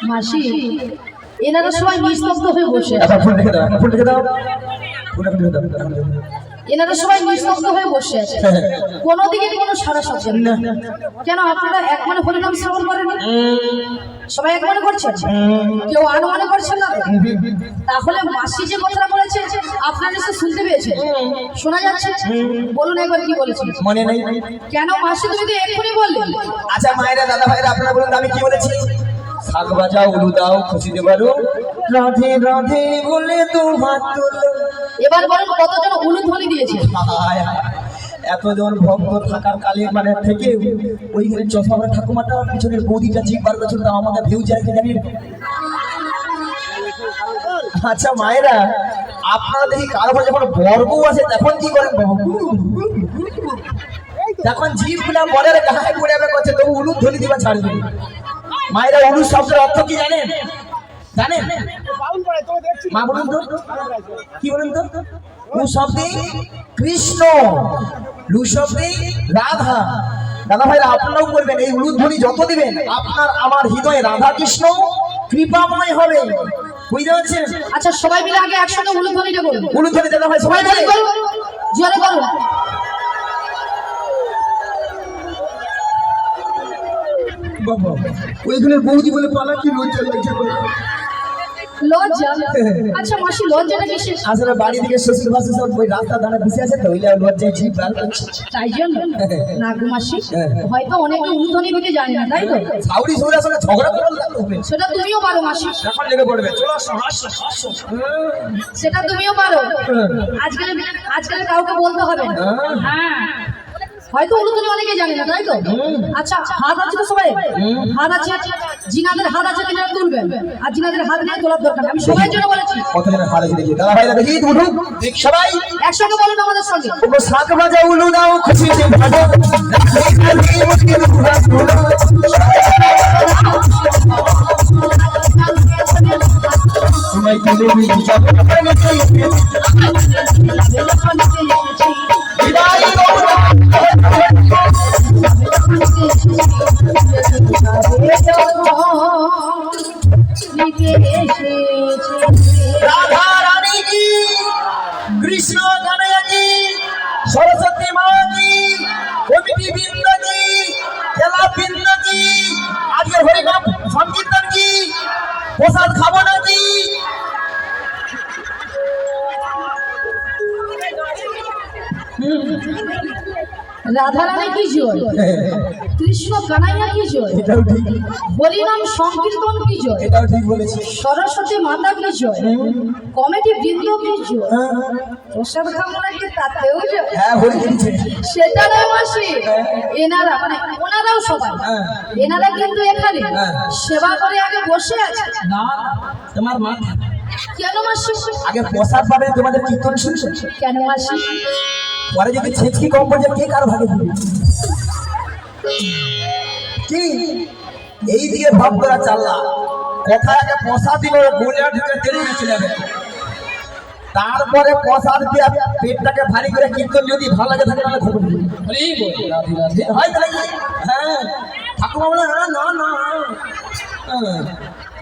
মাসি এনারা সবাই নিস্তব্ধ হয়ে বসে আছে। আচ্ছা ফোন রেখে দাও, ফোন রেখে দাও, ফোন রেখে দাও। এনারা সবাই নিস্তব্ধ হয়ে বসে আছে, কোনো দিকে কোনো সারা শব্দ নেই। কেন আপনারা এক মনে হরিনাম শ্রবণ করেন? সবাই এক মনে করছেন, কেউ আন মনে করছেন না তো? তাহলে মাসি যে কথাটা বলেছে আপনারা নিশ্চয় শুনতে পেয়েছেন, শোনা যাচ্ছে? বলুন একবার কি বলেছেন। মনে নেই? কেন মাসি তুমি তো এক্ষুনি বললে। আচ্ছা মায়েরা দাদা ভাইরা আপনারা বলুন আমি কি বলেছি? শাক বাজাও উলু দাও খুশি দেবারও রাধে রাধে বলে তো হাত তুলো। এবার বলুন কতজন উলুধ্বনি দিয়েছে? হায় হায়, এতজন ভক্ত থাকার কালে মানে থেকে ওই চশমা ঠাকুমাটা পিছনের বৌদিটা ঠিক বার করেছিল, তাও আমাকে ভিউ চাইতে জানি। আচ্ছা মায়েরা আপনারা দেখি কারো ঘরে যখন বর বউ আছে তখন কি করেন? তখন জিভ গুলা বরের গায়ে পড়ে করছে, তবু উলু ধ্বনি দিবা ছাড়বে। মায়েরা উলু শব্দের অর্থ কি জানেন? জানেন মা বলুন তো, কি বলুন তো? উ শব্দে কৃষ্ণ, লু শব্দে রাধা। দাদা ভাইরা আপনারাও করবেন, এই উলুধ্বনি যত দিবেন আপনার আমার হৃদয়ে রাধা কৃষ্ণ কৃপাময় হবে, বুঝতে পারছেন? আচ্ছা সবাই মিলে আগে একসঙ্গে উলুধ্বনিটা করুন। উলুধ্বনি দাদা ভাই সবাই সবাই বলে করুন, জোরে করুন। বাবা ওইখানে বৌদি বলে পালা কি লজ্জা লাগছে। লজ্জা? আচ্ছা মাসি লজ্জাটা কিসের? আসলে বাড়ি থেকে শ্বশুর বাসে সব ওই রাস্তা দাঁড়া বসে আছে তো, ওইলে লজ্জায় জিভ বার করছে। তাই জন্য না গো মাসি, হয়তো অনেকে উলুধ্বনি দিতে জানে না, তাই তো? সাউরি সৌরা সঙ্গে ঝগড়া করে লাগবে, সেটা তুমিও পারো মাসি, এখন লেগে পড়বে। চলো আসো, আসো, আসো। সেটা তুমিও পারো। আজকাল আজকাল কাউকে বলতে হবে না। হ্যাঁ হয়তো উলুধ্বনি অনেকে জানে না, তাই তো? আচ্ছা হাত আছে তো সবাই? হাত আছে, জিনাদের হাত আছে কিনা তুলবেন, আর জিনাদের হাত নিয়ে তোলার দরকার নেই। আমি সবার জন্য বলেছি। কতজনের হারে দেখি দাদা ভাইরা দেখি উঠুক সবাই একসঙ্গে বলুন আমাদের সঙ্গে। ওগো শাক বাজা উলু দাও খুশিতে ভাজো তোমায় তুলে নিয়ে যাব বিদায় রাধা রানী কি, কৃষ্ণ কানাইয়া কি, সরস্বতী মা কি, কমিটি বৃন্দ কি, খেলা বৃন্দ কি, আজকের হরিনাম সংকীর্তন কি, প্রসাদ খাবো নাকি? রাধারানী কি জয়? কৃষ্ণ কানাইয়া কি জয়, এটাও ঠিক, হরিনাম সংকীর্তন কি জয়, এটাও ঠিক বলেছিস। সরস্বতী মাতা কি জয়, কমেডি বৃন্দ কি জয়, প্রসাদ খামনা কি তাতেও জয়। হ্যাঁ হয়ে গেছে। সেটা নয় মাসি, এনারা মানে ওনারাও সবাই, হ্যাঁ। এনারা কিন্তু এখানে হ্যাঁ। সেবা করে আগে বসে আছে। না তোমার মা কেন মাসি? আগে প্রসাদ পাবে, তোমাদের কীর্তন শুনছে, কেন মাসি? পরে যদি ছেচকি কম পড়ে যায় কে কার ভাগে দিবে? কি এই দিয়ে ভাব করা চাল্লা, কোথায় আগে প্রসাদ দিল গোলে ঢুকে তেড়ে চলে যাবে, তারপরে প্রসাদ দিয়ে পেটটাকে ভারী করে কীর্তন যদি ভালো লাগে থাকে তাহলে ঘুরে দিবে। হরি বল, রাধে রাধে। হয় তাই? হ্যাঁ ঠাকুমা বলে না না না। হ্যাঁ।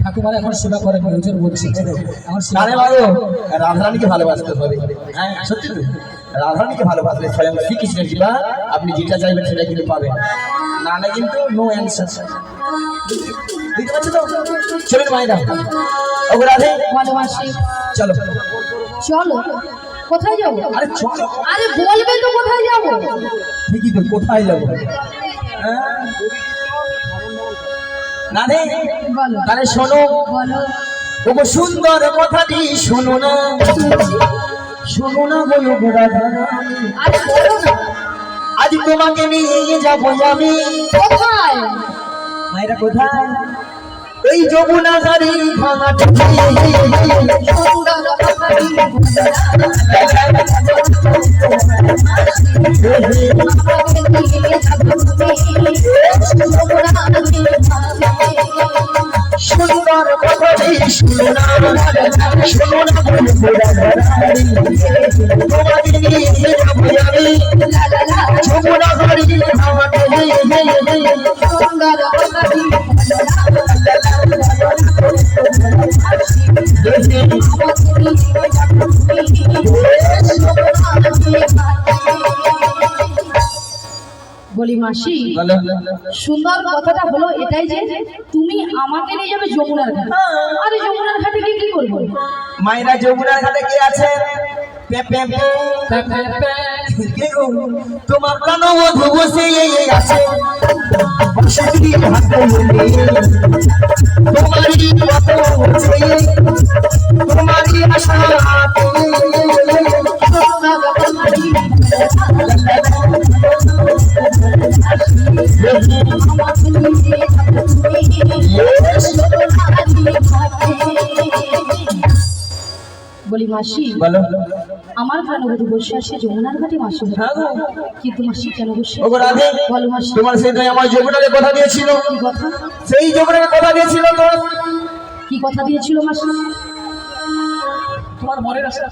ঠাকুমার এখন সেবা করে প্রয়োজন বলছে আমার সেবা আরে বাবু রাধারানীকে ভালোবাসতে হবে। হ্যাঁ সত্যি তো, রাধারানীকে ভালোবাসলে স্বয়ং শ্রীকৃষ্ণের কৃপা আপনি যেটা চাইবেন সেটা কিন্তু পাবেন, না না কিন্তু নো অ্যান্সার। বুঝতে পারছো তো? চলুন মায়েরা, ও রাধে বলো মাসি। চলো। চলো, কোথায় যাবো? আরে চলো, আরে বলবে তো কোথায় যাবো। ঠিকই তো, কোথায় যাবো? হ্যাঁ রাধে বলো তাহলে শোনো, বলো। ওগো সুন্দর কথাটি শোনো না, শোনো না বলো গো রাধারানী, আরে বলো না, আজ তোমাকে নিয়ে যাবো আমি। কোথায়? মায়েরা কোথায়? এই যমুনা গাড়ি ভাঙাতে সুন্দর কথাটি সুন্দর কথাটি শুনো না, শোনো না বলো গো রাধারানী, তোমাকে নিয়ে যাবো আমি যমুনা গাড়ি ভাঙাতে। সুন্দর কথাটি বলি মাসি, সুন্দর কথাটা হলো এটাই যে তুমি আমাকে নিয়ে যাবে যমুনার ঘাটে। আরে যমুনার ঘাটে গিয়ে কি করবো? মায়েরা যমুনার ঘাটে কে আছে? পে পে পে। কে গো? তোমার প্রাণবধূ বসে আছে বসতি হাতে নিয়ে, তোমারই কত আছে, তোমারই আশাতে বলি মাসি, বলো। আমার প্রাণবধূ বসে আছে যমুনার ঘাটে মাসি, হ্যাঁ গো। কিন্তু মাসি কেন বসে? ওগো রাধে, বলো মাসি। তোমার সেটাই আমার যমুনাকে কথা দিয়েছিল, কি কথা? সেই যমুনাকে কথা দিয়েছিল তো। কি কথা দিয়েছিল মাসি? তোমার মনের আশা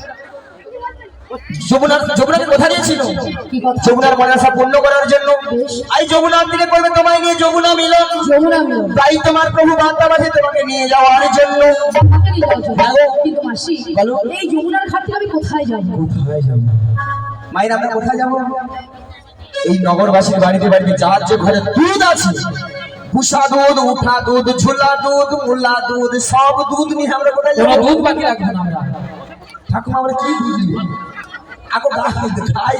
যমুনাকে কথা দিয়েছিল কি কথা? যমুনার মনের আশা পূর্ণ করার জন্য। এই যমুনার দিকে করবে তোমায় নিয়ে যমুনা মিলন, যমুনা মিলন। তাই তোমার প্রভু বান্দাবাসী তোমাকে নিয়ে যাওয়ার জন্য। আমাকে নিয়ে যাওয়ার জন্য। কিন্তু মাসি, বলো। এই যমুনার ঘাট থেকে আমি কোথায় যাবো? কোথায় যাবো মায়ের, আমরা কোথায় যাবো? এই নগরবাসীর বাড়িতে বাড়িতে যার যে ঘরে দুধ আছে, পুষা দুধ, উঠা দুধ, ঝোলা দুধ, মুলা দুধ, সব দুধ নিয়ে আমরা কোথায় কোনো যাবো? দুধ বাকি রাখবো না আমরা। ঠাকুমা আমরা কি দুধ দিবে? আগো গাই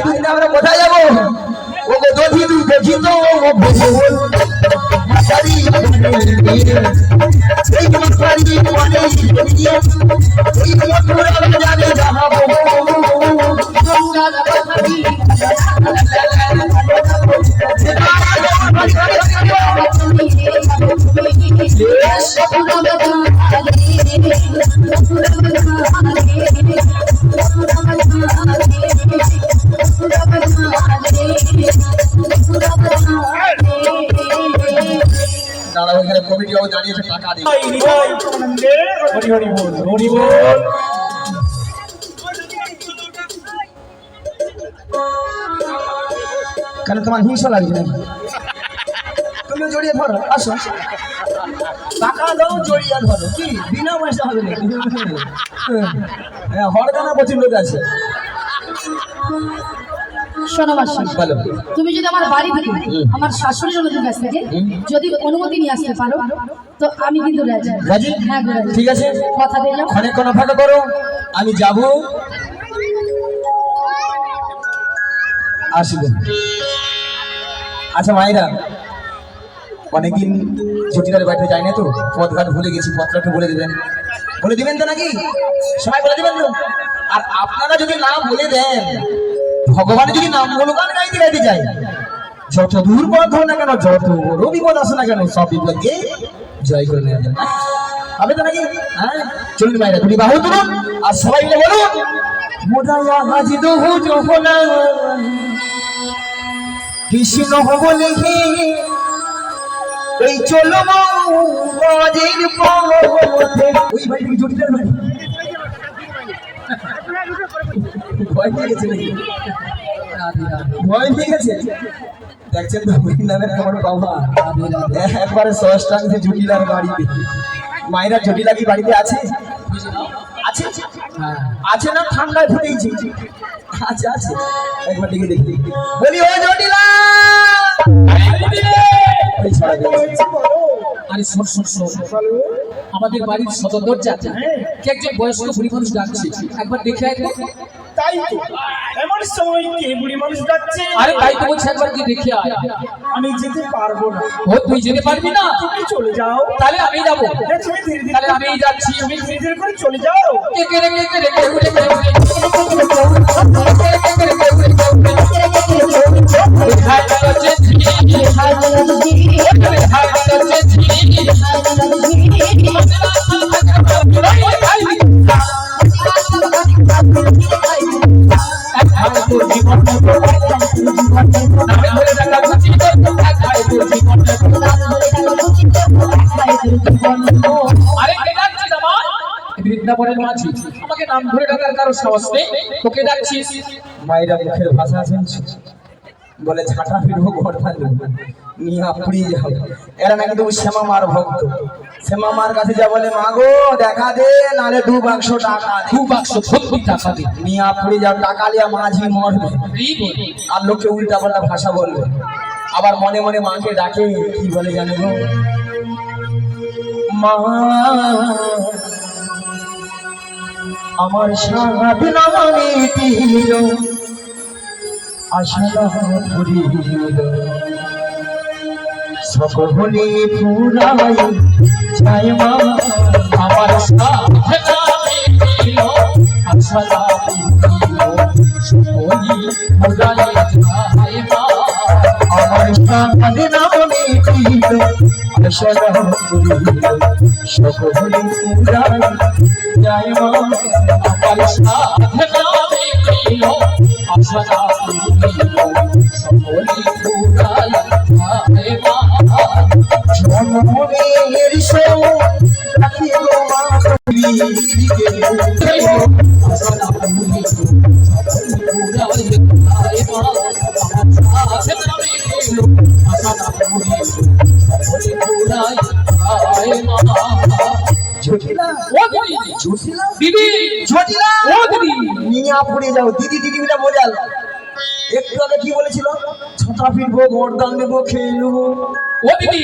দুধ নিয়ে আমরা কোথায় যাবো? ও গো দধি দুধ দেখি তো ও ভগবান মাতারি এই মাতারি মানে এই মথুরা জানে যাবো। দাঁড়াও, এখানে কমিটি বাবু দাঁড়িয়েছে, টাকা দিন। হরি হরি বল, হরি বল। কেন তোমার হিংসা লাগছে নাকি? তুমি জড়িয়ে ধরো, আসো টাকা দাও, জড়িয়ে ধরো। কি বিনা পয়সা হবে নাকি? হরগানা প্রচুর লোক আছে। শোনো মাসি, বলো। তুমি যদি আমার বাড়ি থেকে আমার শাশুড়ির অনুমতির কাছ থেকে যদি অনুমতি নিয়ে আসতে পারো তো আমি কিন্তু রাজি। রাজি? হ্যাঁ গো, রাজি। ঠিক আছে, কথা দিলাম। অনেকক্ষণ অপেক্ষা করো, আমি যাব, আসবো। আচ্ছা মায়েরা, অনেকদিন জটিলার বাড়িতে যাই না তো, পথঘাট ভুলে গেছি, পথটাকে বলে দিবেন তো নাকি? সবাই বলে দিবেন তো? আর আপনারা যদি না বলে দেন, ভগবান যদি নাম গুণগান গাইতে গাইতে যায়, যত দূর পথ হোক না কেন, যত বড় বিপদ আসে না কেন, সব বিপদকে জয় করে নেওয়া যায়। হবে তো নাকি? হ্যাঁ, চলুন মায়েরা, দুটি বাহু তুলুন আর সবাই মিলে বলুন, মোদায়া হাজি দহু জহনা কৃষ্ণ বলে হে, এই চলো মজের পথে। ওই বাড়ি থেকে জটিলার বাড়ি ভয় পেয়ে গেছে নাকি? ভয় পেয়ে গেছে? দেখছেন তো হরির নামের কেমন বাবা, একবারে ষষ্ঠাংশে জটিলার বাড়িতে। মায়েরা, জটিলা কি বাড়িতে আছে? আছে আছে না? ঠান্ডায় ফুটেইছে? আছে আছে, একবার ডেকে দেখি, বলি ও জটিলা। ওই ছড়া গেছে। আরে শোন শোন শোন, আমাদের বাড়ির সদর দরজা কে একজন বয়স্ক বুড়ি মানুষ ডাকছে, একবার দেখে আয় তো। তাই তো, এমন সময় কে বুড়ি মানুষ যাচ্ছে? আরে তাই তো বলছি, একবার কি দেখে আয়। আমি যেতে পারবো না। ও তুই যেতে পারবি না? তুমি চলে যাও। তাহলে আমি যাবো। হ্যাঁ, তুমি ধীরে ধীরে, তাহলে আমি যাচ্ছি। তুমি ধীরে ধীরে করে চলে যাও। কে রে কে রে কে উড়ে কে উড়ে হাই চলছে ঝি, হাই চলছে ঝি। আরে কে ডাকছিস আমার? বৃন্দাবনের মাঝি, আমাকে নাম ধরে ডাকার কারো সাহস নেই, তোকে ডাকছিস। মায়েরা মুখের ভাষা শুনছে, বলে ঝাঁটা ফিরবো ঘরটা নিয়ে পুড়িয়ে যাও। এরা নাকি তো শ্যামা মার ভক্ত। শ্যামা মার কাছে যা বলে, মা গো দেখা দে, নালে 2 বাক্স টাকা দে। 2 বাক্স ভর্তি টাকা দে। নিয়ে পুড়িয়ে যাও, টাকা লিয়া মাঝি মরবে আর লোককে উল্টা পাল্টা ভাষা বলবে। আবার মনে মনে মাকে ডাকে, কি বলে জানে গো, মা আমার সাধ নামে দিল আশা ধরিল, সকলে পুরাই যায় মা আমার সাথে নামে দিল আশা দিল, সকলি মুরালে যায় মা। আমার সাধ নামে দিল আশা ধরিল, সকলে পুরাই যায় মা। আমার সাথে নামে দিল আশা দিল, সকলি মুরালে যায় মা। জনমের সৌ রাখিব মা বীরকে, জটিলা জটিলা দিদি, জটিলা ও দিদি, নিয়ে পড়ে যাও। দিদি দিদি বলে বোঝাল। একটু আগে কি বলেছিল? ছটা ফিরবো, গরদান নেবো, খেয়ে নেবো। ও দিদি,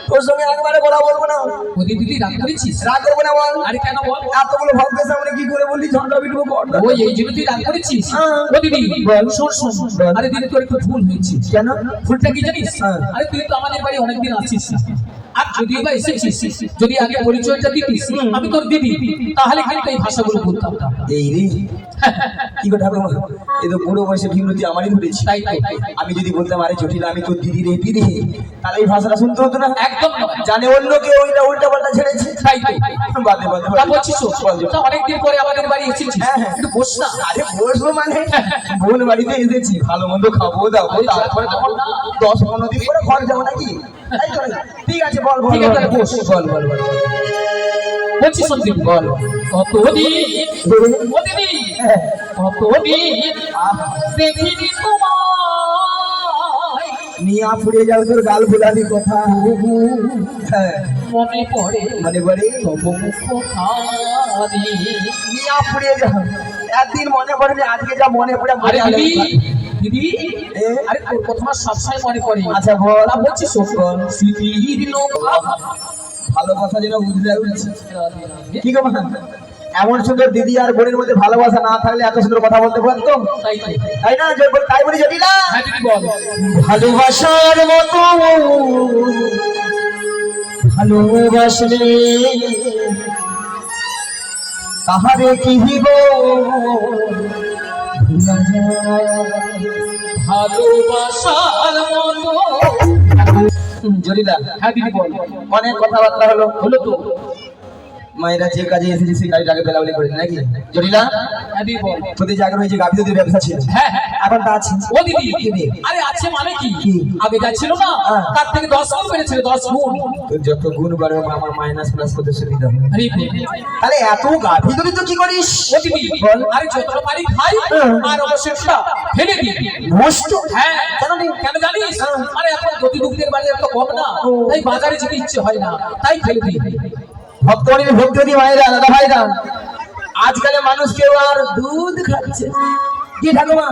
তোর সঙ্গে একবারে কথা বলবো না। ও দিদি রাগ করেছিস? রাগ করবো না বল। আরে কেন বল? এতগুলো ভক্তের সামনে কি করে বললি ছটা ফিরবো, গরদান ওই এই জন্য তুই রাগ করেছিস? হ্যাঁ। ও দিদি বল। শোন শোন, বল। আরে দিদি তোর একটু ভুল হয়েছে। কেন? ভুলটা কি জানিস? হ্যাঁ। আরে তুই তো আমাদের বাড়ি অনেকদিন আছিস না, আর যদিও বা এসেছিস, যদি আগে পরিচয়টা দিতিস আমি তোর দিদি, তাহলে কিন্তু এই ভাষাগুলো বলতাম না। এই রে কি কথা ঠাকুমা, এই তো বুড়ো বয়সে বিমূর্তি আমারই ধরেছি। তাই তাই আমি যদি বলতাম আরে জটিলা আমি তোর দিদি রে দিদি, তাহলে এই ভাষাটা শুনতে হতো না। একদম নয়। জানে অন্য কেউ ওইটা উল্টা পাল্টা ছেড়েছে। তাই তাই বাদে বাদে তা বলছিস তা অনেকদিন পরে আমাদের বাড়ি এসেছিস, হ্যাঁ, হ্যাঁ। একটু বস না। আরে বসবো মানে বোন বাড়িতে এসেছি, ভালো মন্দ খাবো দাবো, তারপরে তখন 10-15 দিন পরে ঘর যাবো নাকি? তাই তো নাকি? ঠিক আছে বল বল ঠিক আছে, তাহলে বস। বল বল বল বলছি শোন দিদি, বল কতদিন ও দিদি, হ্যাঁ। কতদিন দেখিনি তোমায়, নিয়া ফুড়ে যাও তোর গাল ফুলালি কথা। হ্যাঁ মনে পড়ে মানে বলে তবু মুখখানি। নিয়া ফুড়ে যাও, একদিন মনে পড়ে, আজকে যা মনে পড়ে আরে মজা দিদি লাগে। দিদি, এ? আরে তোর কথা আমার সবসময় মনে পড়ে। আচ্ছা বল। তা বলছি শোন, স্মৃতির নৌকা। ভালো কথা যেন বুঝতে পারছি। কি গো মা? এমন সুন্দর দিদি আর বোনের মধ্যে ভালোবাসা না থাকলে এত সুন্দর কথা বলতে পারতো? তাই তো। তাই না? তাই বলি জটিলা, হ্যাঁ দিদি বল। ভালোবাসার মতো ভালোবাসলে তাহারে কি দিব ভুলা যায়। ভালোবাসার মতো। জটিলা, হ্যাঁ দিদি বল। অনেক কথাবার্তা হলো। হলো তো। মায়েরা যে কাজে এসেছে সেই কাজটাকে বেলাবেলি করে নাকি? জটিলা, হ্যাঁ দিদি বল। তোদের জায়গা হয়েছে গাভী দুধের ব্যবসা ছিল, হ্যাঁ হ্যাঁ এখন তা আছে। ও দিদি কি রে? আরে আছে মানে কি কি? আগে যা ছিল না হ্যাঁ। তার থেকে 10 গুণ বেড়েছিল, 10 গুণ। তোর যত গুণ বাড়বে আমার মাইনাস প্লাস করতে সুবিধা হবে। আরে তাহলে এত গাভী দুধ তো কি করিস? ও দিদি বল। আরে যতটা পারি খাই আর অবশেষটা ফেলে দিই। নষ্ট? হ্যাঁ কেন রে? কেন জানিস? আরে এখন গতি দুগ্ধের বাজার তো কম না, তাই বাজারে যেতে ইচ্ছে হয় না, তাই ফেলে দিই। ভক্তবাড়ির ভক্তি মায়েরা, দাদা ভাইরা, আজকালে মানুষ কেউ আর দুধ খাচ্ছে কি ঠাকুমা?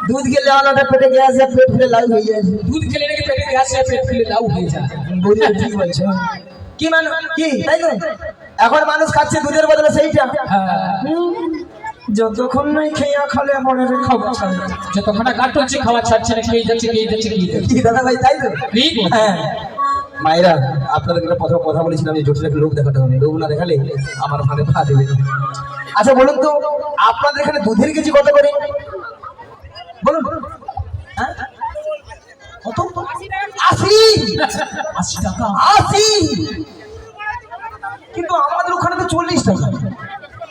দুধ খেলে আলাদা পেটে গ্যাস, পেট ফুলে লাল হয়ে যায়। দুধ খেলে নাকি পেটে গ্যাস হয়, পেট ফুলে লাউ হয়ে যায়। বুঝলি ঠিক বলছো? কি মানে কি তাই তো? এখন মানুষ খাচ্ছে দুধের বদলে সেইটা। হ্যাঁ যতক্ষণ নাই খেয়া খালে মনে খাবার ছাড়ে না। যতক্ষণ না কাট হচ্ছে খাওয়া ছাড়ছে না, খেয়ে যাচ্ছে খেয়ে যাচ্ছে খেয়ে যাচ্ছে। কি দাদা ভাই তাই তো? ঠিক। হ্যাঁ মায়েরা, আপনাদের একটা প্রথম কথা বলেছিলাম যে জটিলাকে লোক দেখাতে হবে, লোক না দেখালে আমার ভাগে পা দেবে। আচ্ছা বলুন তো, আপনাদের এখানে দুধের কেজি কত করে বলুন? হ্যাঁ? কত? 80 80 টাকা। 80 কিন্তু আমাদের ওখানে তো 40 টাকা।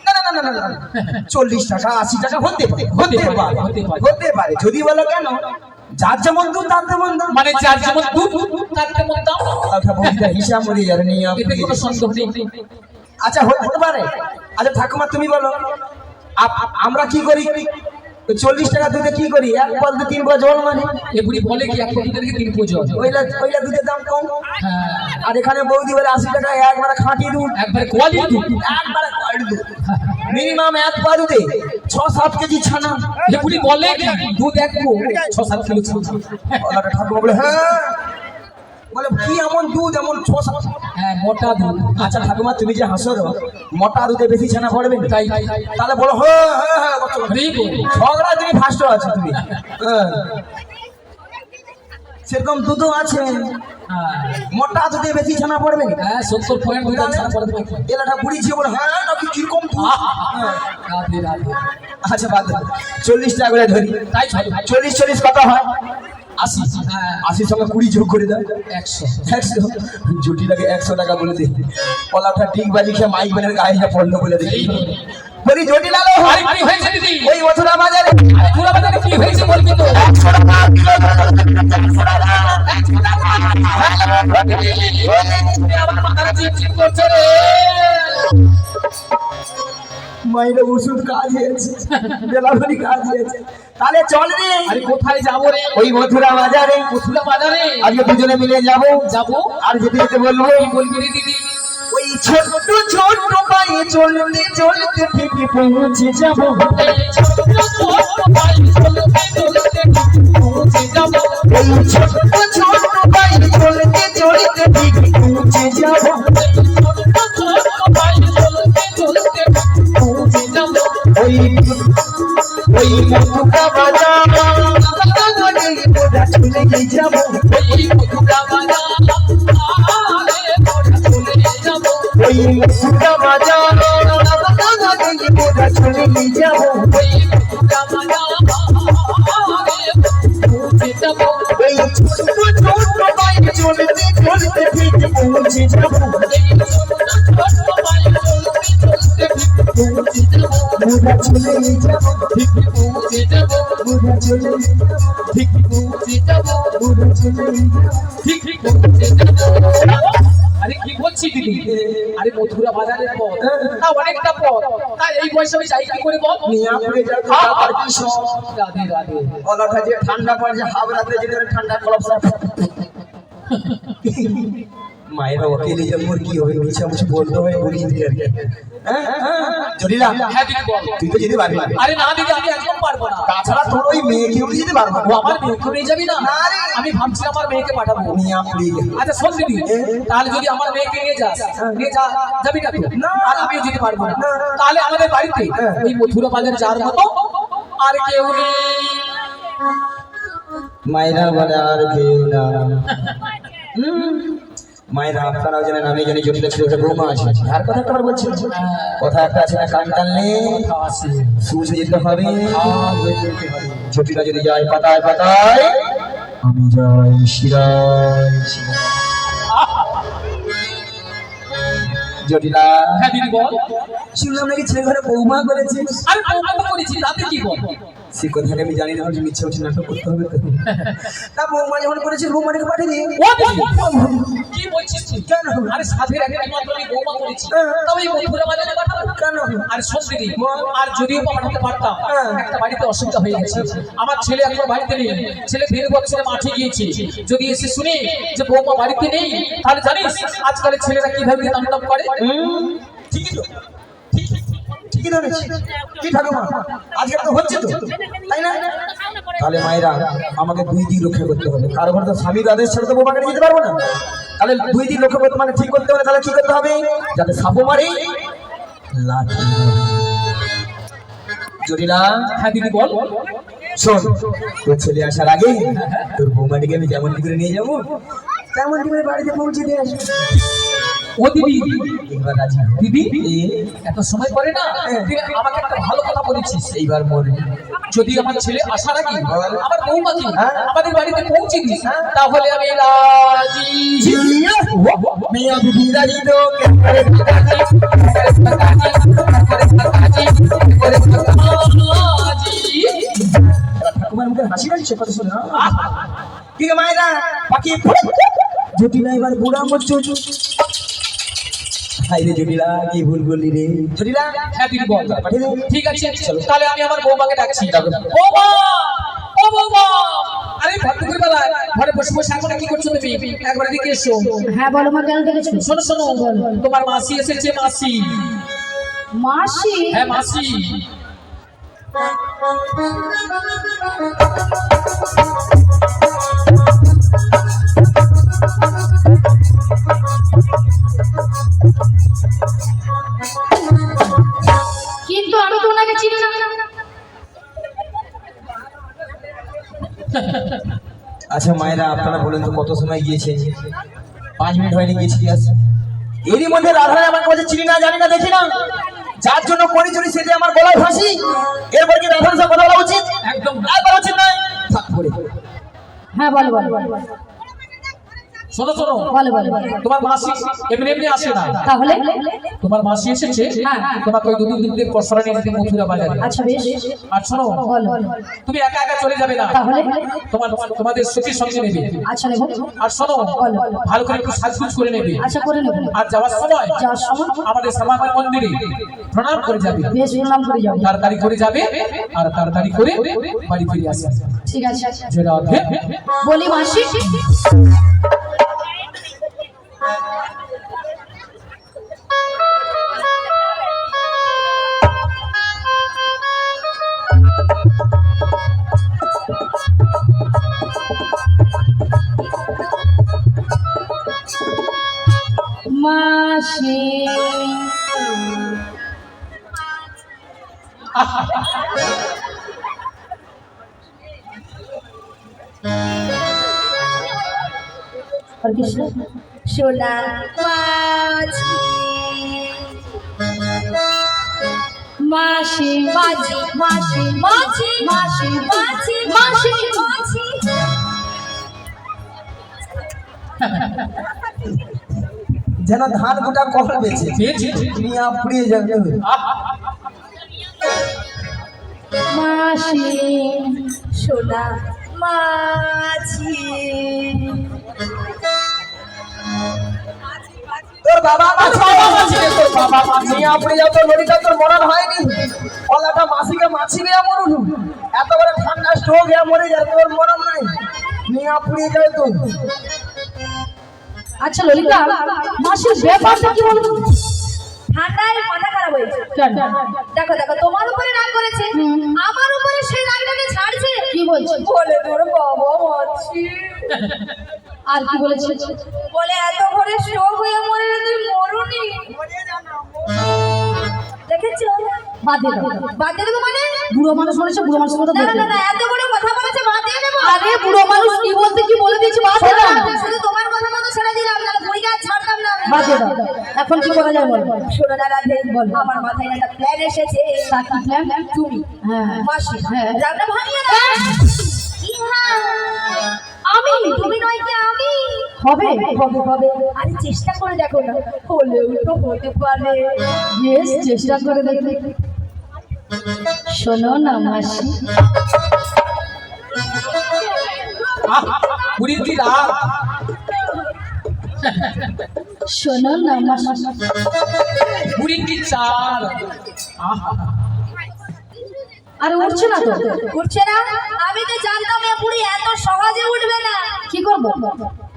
না না না না না, 40 টাকা 80 টাকা হতে পারে, হতে পারে। যদি বলো কেন, যার যেমন দুধ তার তেমন দাম। মানে যার যেমন দুধ তার তেমন দাম, কথা বলতে হিসাব মরে যাবে নিয়ে এতে কোনো সন্দেহ নেই। আচ্ছা হতে পারে। আচ্ছা ঠাকুমা তুমি বলো, আমরা কি করি? 40 টাকা দুধে কি করি? এক পদ 3 পদ জল মানে। এগুলি বলে কি এক দুধের 3 প্রয়োজন। ওইলা দুধের দাম কম। হ্যাঁ আর এখানে বৌদি বলে 80 টাকা একবারে খাঁটি দুধ, একবারে কোয়ালিটি দুধ। একবারে কোয়ালিটি দুধ। মিনিমাম এক পা দুধে 6-7 কেজি ছানা। এগুলি বলে কি দুধ এক পো 6-7 কিলো ছানা। ওনাটা ঠাকুমা বলে হ্যাঁ, বলে কি এমন দুধ, এমন 6-7। হ্যাঁ মোটা দুধ। আচ্ছা ঠাকুমা তুমি যে হাসো, মোটা দুধে বেশি ছানা পড়বে না? তাই তাহলে বলো হ্যাঁ হ্যাঁ হ্যাঁ করছো। ঠিক। ঝগড়া তুমি ফার্স্ট আছো তুমি। হ্যাঁ। সেরকম দুধও আছে, হ্যাঁ মোটা দুধে বেশি ছানা পড়বে না? হ্যাঁ 70 পয়েন্ট দুধ ছানা পড়ে দেবে। এলাটা বুড়ি ছিল বলে হ্যাঁ নাকি কিরকম দুধ? হ্যাঁ। রাধে রাধে। আচ্ছা বাদ দাও, 40 টাকা করে ধরি। তাই চলো। 40 কত হয়? 80। হ্যাঁ 80 সঙ্গে 20 যোগ করে দাও। 100। 100 জুটি লাগে 100 টাকা বলে দে। পলাটা ঠিক বাজি খেয়ে মাইক বোনের গায়ে যা পড়লো বলে দেখি। বলি জটি লালো আরে কি হয়েছে দিদি? ওই মথুরা বাজারে আরে পুরা বাজারে কি হয়েছে বলবি তো? 100 টাকা কিলো। আমার মাথাটা চিপচিপ করছে রে। মাইরে ওষুধ কাজ হয়েছে, বেলাভরি কাজ হয়েছে। তাহলে চল রে, আরে কোথায় যাবো রে? ওই মথুরা বাজারে। মথুরা বাজারে আজকে দুজনে মিলে যাবো। যাবো। আর যেতে যেতে বলবো কি বলবি রে দিদি? ওই ছোট ছোট পায়ে চলতে চলতে ঠিকই পৌঁছে যাবো। এই ছোট ছোট পায়ে চলতে চলতে পৌঁছে যাবো। এই ছোট ছোট পায়ে চলতে চলতে ঠিকই পৌঁছে যাবো। ছোট ছোট পায়ে চলতে চলতে পৌঁছে যাবো। ওই মথুরা বাজার চলে যাবো। এই মথুরা বাজার আরে মোরা চলে যাবো। ওই মথুরা বাজার চলে যাবো। এই মথুরা বাজার আরে পৌঁছে যাবো। এই ছোট ছোট পায়ে চলতে চলতে ঠিক পৌঁছে যাবো। এই ছোট ছোট পায়ে চলতে চলতে পৌঁছে যাবো। মোরা চলে যাবো, ঠিক পৌঁছে যাবো। মোরা চলে যাবো, ঠিক পৌঁছে যাবো। মোরা চলে যাবো। ঠিক পৌঁছে যাবো। আরে কি বলছি দিদি? আরে মথুরা বাজারের পথ তা অনেকটা পথ, তাই এই বয়সে আমি যাই কি করে বল? মিয়াপুরে যাও তো তার কি সব রাধে রাধে। বলাটা যে ঠান্ডা পড়ছে, হাবড়াতে যেতে ঠান্ডা কলপসা। মায়েরা অকেলে যে মোর কি হবে, মিছামিছি বলতে হয় বলি দিয়ে। হ্যাঁ জটিলা হ্যাঁ দিদি বল। তুই তো যেতে পারবি না। আরে না দিদি আমি একদম পারবো না। তাছাড়া তোর ওই মেয়েকেও যেতে পারবো না। ও আমার মেয়েকে নিয়ে যাবি না? না রে। আমি ভাবছি আমার মেয়েকে পাঠাবো। মিয়াপুরি আচ্ছা শোন দিদি, তাহলে যদি আমার মেয়েকে নিয়ে যাস, যাবি না তো? আর আমিও যেতে পারবো না। তাহলে আমাদের বাড়িতে ওই মথুরা বাজার যার মতো আর কেউ নেই। মায়েরা বলে আর কেউ না। মায়েরা আপনারাও জানেন, আমি জানি জটিলা ছিল একটা বৌমা আছে। আর কথা একটা বলছি, কথা একটা আছে না, কান টানলে সুসে যেতে হবে। জটিলা যদি যায় পাতায় পাতায়, আমি যাই শিরায় শিরায়। জটিলা হ্যাঁ দিদি বল। শুনলাম নাকি ছেলে ঘরে বৌমা করেছে। আরে বৌমা তো করেছি, তাতে কি বল? সে কথাটা আমি জানি না, হয়তো ইচ্ছে হচ্ছে নাটক করতে হবে তো। তা বৌমা যখন করেছে বৌমাটাকে পাঠিয়ে দিয়ে ও দিদি, কি বলছিস তুই? কেন? আরে সাধের একটা মাত্র আমি বৌমা করেছি, তাও এই মথুরা বাজারে পাঠাবো কেন? আরে শোন দিদি, আর যদিও বা পাঠাতে পারতাম, একটা বাড়িতে অসুবিধা হয়ে গেছে। আমার ছেলে এখন বাড়িতে নেই, ছেলে 1.5 বছরে মাঠে গিয়েছে। যদি এসে শুনি যে বৌমা বাড়িতে নেই, তাহলে জানিস আজকালের ছেলেরা কিভাবে তাণ্ডব করে। ঠিকই তো, ঠিকই ধরেছি। কি ঠাকুমা, আজকে তো হচ্ছে তো, তাই না? তাহলে মায়েরা আমাকে 2 দিক রক্ষা করতে হবে। কারো ঘরে তো স্বামীর আদেশ ছাড়া তো বৌমাকে নিয়ে যেতে পারবো না। তাহলে 2 দিক রক্ষা করতে মানে ঠিক করতে হবে। তাহলে কি করতে হবে? যাতে সাপও মারে, লাঠি জটিলা। হ্যাঁ দিদি বল। শোন, তোর ছেলে আসার আগে তোর বৌমাটিকে আমি যেমন করে নিয়ে যাবো, তেমন করে বাড়িতে পৌঁছে দিয়ে আসবো। ও দিদি, এবার রাজি হ। দিদি এত সময় পরে না, তুই আমাকে একটা ভালো কথা বলেছিস। এইবার মনে যদি আমার ছেলে আসার আগে আমার বৌমাকে আমাদের বাড়িতে পৌঁছে দিস, তাহলে আমি রাজি। মিয়া বিবি রাজি তো ঠাকুমার মুখে হাসি লাগছে কত শুনে। ঠিক আছে মায়েরা, বাকি জটিলা এবার বুড়া মরছো। হাই রে জটিলা, কি ভুল করলি রে জটিলা। হ্যাঁ দিদি বল। পাঠিয়ে দে। ঠিক আছে, তাহলে আমি আমার বৌমাকে ডাকছি। বৌমা, ও বৌমা, আরে ভাগ্যের বেলায় ঘরে বসে বসে এখন কি করছো তুমি? একবার এদিকে এসো। হ্যাঁ বলো মা, কেন ডেকেছো? শোনো শোনো, তোমার মাসি এসেছে। মাসি? মাসি? হ্যাঁ মাসি। কিন্তু আমি তো ওনাকে চিনি না। আচ্ছা মায়েরা, আপনারা বলেন তো কত সময় গিয়েছে? 5 মিনিট হয়নি, গিয়েছি কি আছে? এরই মধ্যে রাধা আমার কাছে চিনি না, জানি না, দেখি না, যার জন্য করি চুরি সেটা আমার গলায় ফাঁসি। এরপর কি রাধার সাথে কথা বলা উচিত? একদম একবার উচিত নয়। থাক পড়ে। হ্যাঁ বলো বলো। শোনো শোনো, বলো বলো। তোমার মাসি এমনি এমনি আসে না। তাহলে? তোমার মাসি এসেছে হ্যাঁ। তোমাকে ওই 2 দিন পসরা নিয়ে যেতে মথুরা বাজারে। আচ্ছা বেশ। আর শোনো, বলো। তুমি একা একা চলে যাবে না, তাহলে? তোমাদের সখীর সঙ্গে নেবে। আচ্ছা নেবো। আর শোনো, বলো। ভালো করে একটু সাজগুজ করে নেবে। আচ্ছা করে নেবো। আর যাওয়ার সময় যাওয়ার সময় আমাদের শ্যামামার মন্দিরে প্রণাম করে যাবে। বেশ, প্রণাম করে যাবো। তাড়াতাড়ি করে যাবে আর তাড়াতাড়ি করে বাড়ি ফিরে আসবে। ঠিক আছে। যে রাধে। বলি মাসি, মাসি আর কিছু? সোনা মাঝি মাসি মাঝি মাঝি মাঝি মাঝি মাঝি মাঝি মাঝি। যেন ধান গোটা কম পেয়েছে, পেয়েছি। মিয়া পুড়িয়ে যাবে। মাসি সোনা মাঝি তোর বাবা মাছি, তোর বাবা মাছি আপনি যাও, তোর লড়িটা তোর মরণ হয়নি। ওলাটা মাসিকে মাছি বেয়া মরুন, এত বড় ঠান্ডা স্ট্রোক হয়ে মরে যায়, তোর মরণ নাই, মিয়া পুড়িয়ে যাবে তো। আচ্ছা ললিতা, মাসির ব্যাপারটা কি বলতো? ঠান্ডায় মাথা খারাপ হয়েছে। কেন? দেখো দেখো তোমার উপরে রাগ করেছে, আমার উপরে সেই রাগটাকে ছাড়ছে। কি বলছে? বলে তোর বাবা মারছি, আর কি বলেছে? বলে এত ভোরে শোক হয়ে মরে রে, তুই মরুনি। দেখেছো? বাদ দিয়ে দাও। বাদ দিয়ে দেবো মানে? বুড়ো মানুষ বলেছে, বুড়ো মানুষের মতো না দেখতে। না না, এত বড় কথা বলেছে, বাদ দিয়ে দেবো। আরে বুড়ো মানুষ কি বলতে কি বলে দিয়েছি, বাদ দিয়ে দাও। শুধু তোমার কথা মতো ছেড়ে দিলাম, না বুড়িকে আর ছাড়তাম না আমি। বাদ দিয়ে দাও। এখন কি করা যায় বল? শোনো না রাধে, আমার মাথায় একটা প্ল্যান এসেছে। তা কি plan? তুমি হ্যাঁ মাসি হ্যাঁ। রাগটা ভাঙিয়ে দাও। কি হ্যাঁ? আমি, তুমি নয় কি আমি? হবে? হবে হবে, আরে চেষ্টা করে দেখো না, হলেও তো হতে পারে। বেশ, চেষ্টা করে দেখি। শোনো না মাসি, বুড়ির কি রাগ? শোনো না মাসি, বুড়ির কি চাল? আরে উঠছে না তো। উঠছে না? আমি তো জানতাম এ বুড়ি এত সহজে উঠবে না। কি করবো?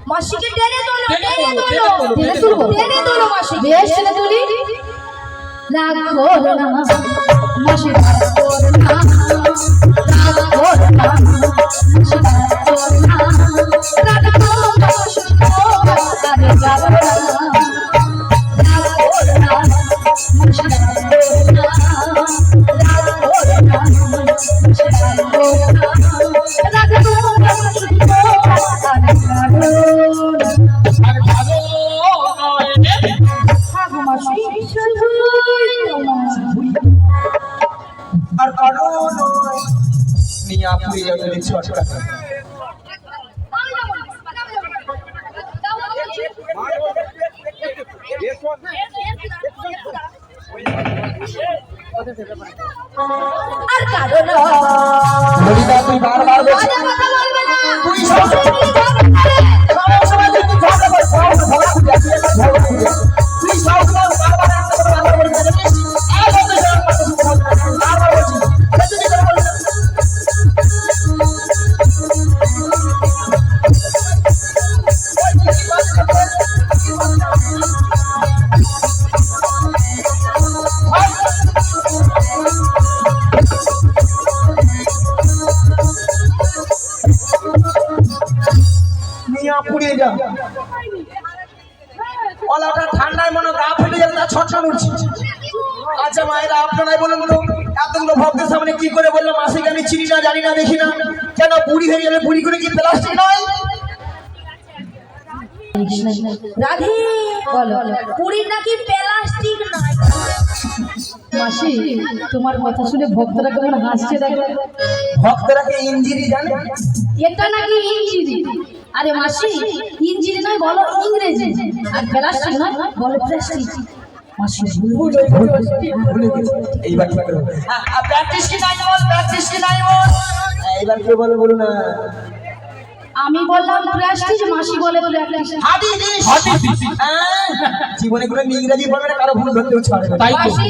মাসিকে টেনে তোলো, টেনে টেনে তোলো, তোলো, টেনে তুলবো? টেনে তোলো মাসি। বেশ, টেনে তুলি। রাগ করো না মাসি, রাগ করো না, রাগ করো না মাসি, রাগ করো না, রাগ করো না মাসি, আরে রাগ করো না, রাগ করো না মাসি, রাগ করো না, রাগ করো না মাসি, রাগ করো না, রাগ করো না মাসি, আরে রাগ করো না। আর ভালো নয় রে। থাকো মাসি, শুধু আর কারণ নয় নিয়ে আপনি যাবেন ছটকা। আর কারো না, ললিতা তুই বারবার বলছিস মজা কথা বলবে না। তুই সবসময় সবসময় তুই ঝগড়া করিস, ঝগড়া খুঁজে ঝগড়া খুঁজে তুই সবসময় বারবার একটা কথা বারবার বলে যাচ্ছিস। আর বলতে যাওয়ার কথা শুনতে বারবার বলছিস, তুই কি করে বলছিস? নিয়ে পুড়িয়ে যা ওলাটা ঠান্ডায় মনে গা ফেটে যাবে, তা ছটকা উঠছে। আচ্ছা মায়েরা আপনারাই বলুন তো, এতগুলো ভক্তের সামনে কি করে বললাম মাসিকে আমি চিনি না, জানি না, দেখি না, কেন বুড়ি হয়ে গেলে বুড়ি করে কি প্লাস্টিক নয়? রাধে বলো পুরী নাকি প্লাস্টিক নয়। মাসি, তোমার কথা শুনে ভক্তরা কেমন হাসছে দেখো। ভক্তরা কি ইঞ্জিরি জানে? এটা নাকি ইঞ্জিরি। আরে মাসি, ইঞ্জিরি নয় বলো ইংরেজি, আর প্লাস্টিক নয় বলো প্লাস্টিক। মাসি ভুলে গেছি। এইবার কি করবো? প্র্যাকটিস কি নাই বল, প্র্যাকটিস কি নাই বল। এইবার কি বলে বলুন না। আমি বললাম প্লাস্টিক, মাসি বলে প্লাস্টিক। হাডি দিস। জীবনে কোনো ইংরেজি বলবে না, কারো ভুল ধরতেও ছাড়বে না। তাই তো। মাসি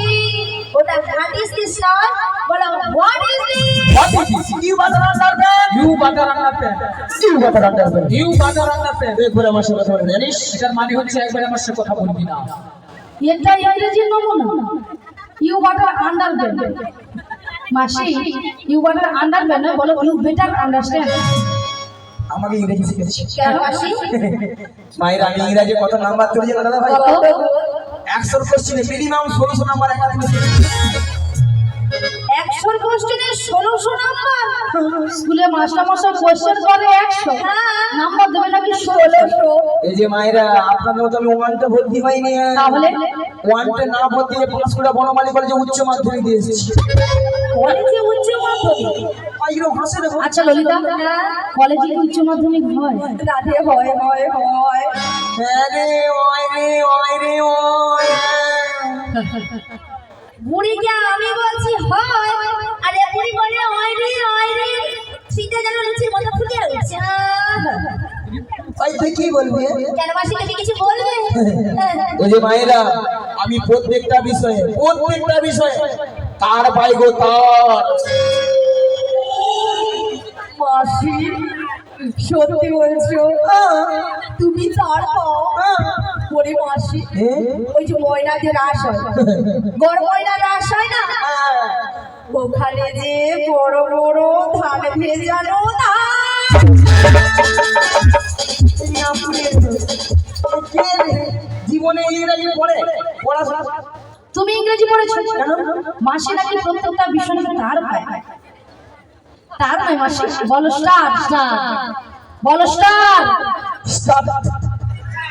ওটা হোয়াট ইজ দিস নয়, বলো what is this. What is this? You butter understand? You butter understand? You butter understand? You butter understand? একবার আমার সাথে কথা বলে জানিস? এটার মানে হচ্ছে একবার আমার সাথে কথা বলবি না। এটা ইংরেজি নমুনা। You butter understand. মাসি, ইউ বাটার আন্ডারস্ট্যান্ড নয় বলো ইউ বেটার আন্ডারস্ট্যান্ড। আমাকে ইংরেজি শিখেছি। কেন মাসি? মায়ের আমি ইংরেজি কত নাম্বার তুলে জানো দাদা ভাই? কত? 100 কোশ্চেনে মিনিমাম 1600 নাম্বার একাডেমি। 100 কোশ্চেনে 1600 নাম্বার। স্কুলে মাস্টারমশাই কোশ্চেন করে 100, নাম্বার দেবে নাকি 1600। এই যে মায়েরা আপনাদের মতো আমি ওয়ানটা ভর্তি হয়নি। তাহলে ওয়ানটা না ভর্তি হয়ে পাঁশকুড়া বনমালী কলেজে উচ্চ মাধ্যমিক দিয়ে এসেছি। কলেজে উচ্চ মাধ্যমিক। আইরো হাসে দেখো। আচ্ছা ললিতা, কলেজে কি উচ্চ মাধ্যমিক হয়? রাধে হয় হয় হয়। হ্যাঁ রে ওই রে ওই রে ওই। বুড়িকে আমি বলছি হয়, আরে বুড়ি বলে হয় রে শীতে যেন লুচির মতো ফুটে উঠছে। ভাই তুই কি বলবি? কেন মাসি তুমি কিছু বলবে? এই যে মায়েরা আমি প্রত্যেকটা বিষয়ে তার পাই গো তার। মাসি সত্যি বলছো? তুমি তারপর ওরে মাসি ওই যে ময়নাদের রাস হয় গড় ময়না রাস হয় না ওখানে যে বড় বড় ধান ভেজানো জীবনে ইংরেজি পড়ে পড়াশোনা তুমি ইংরেজি পড়েছো মাসি নাকি প্রত্যেকটা বিষয় তার ভাই তার নয় মাসি বলো স্টার স্টার বলো স্টার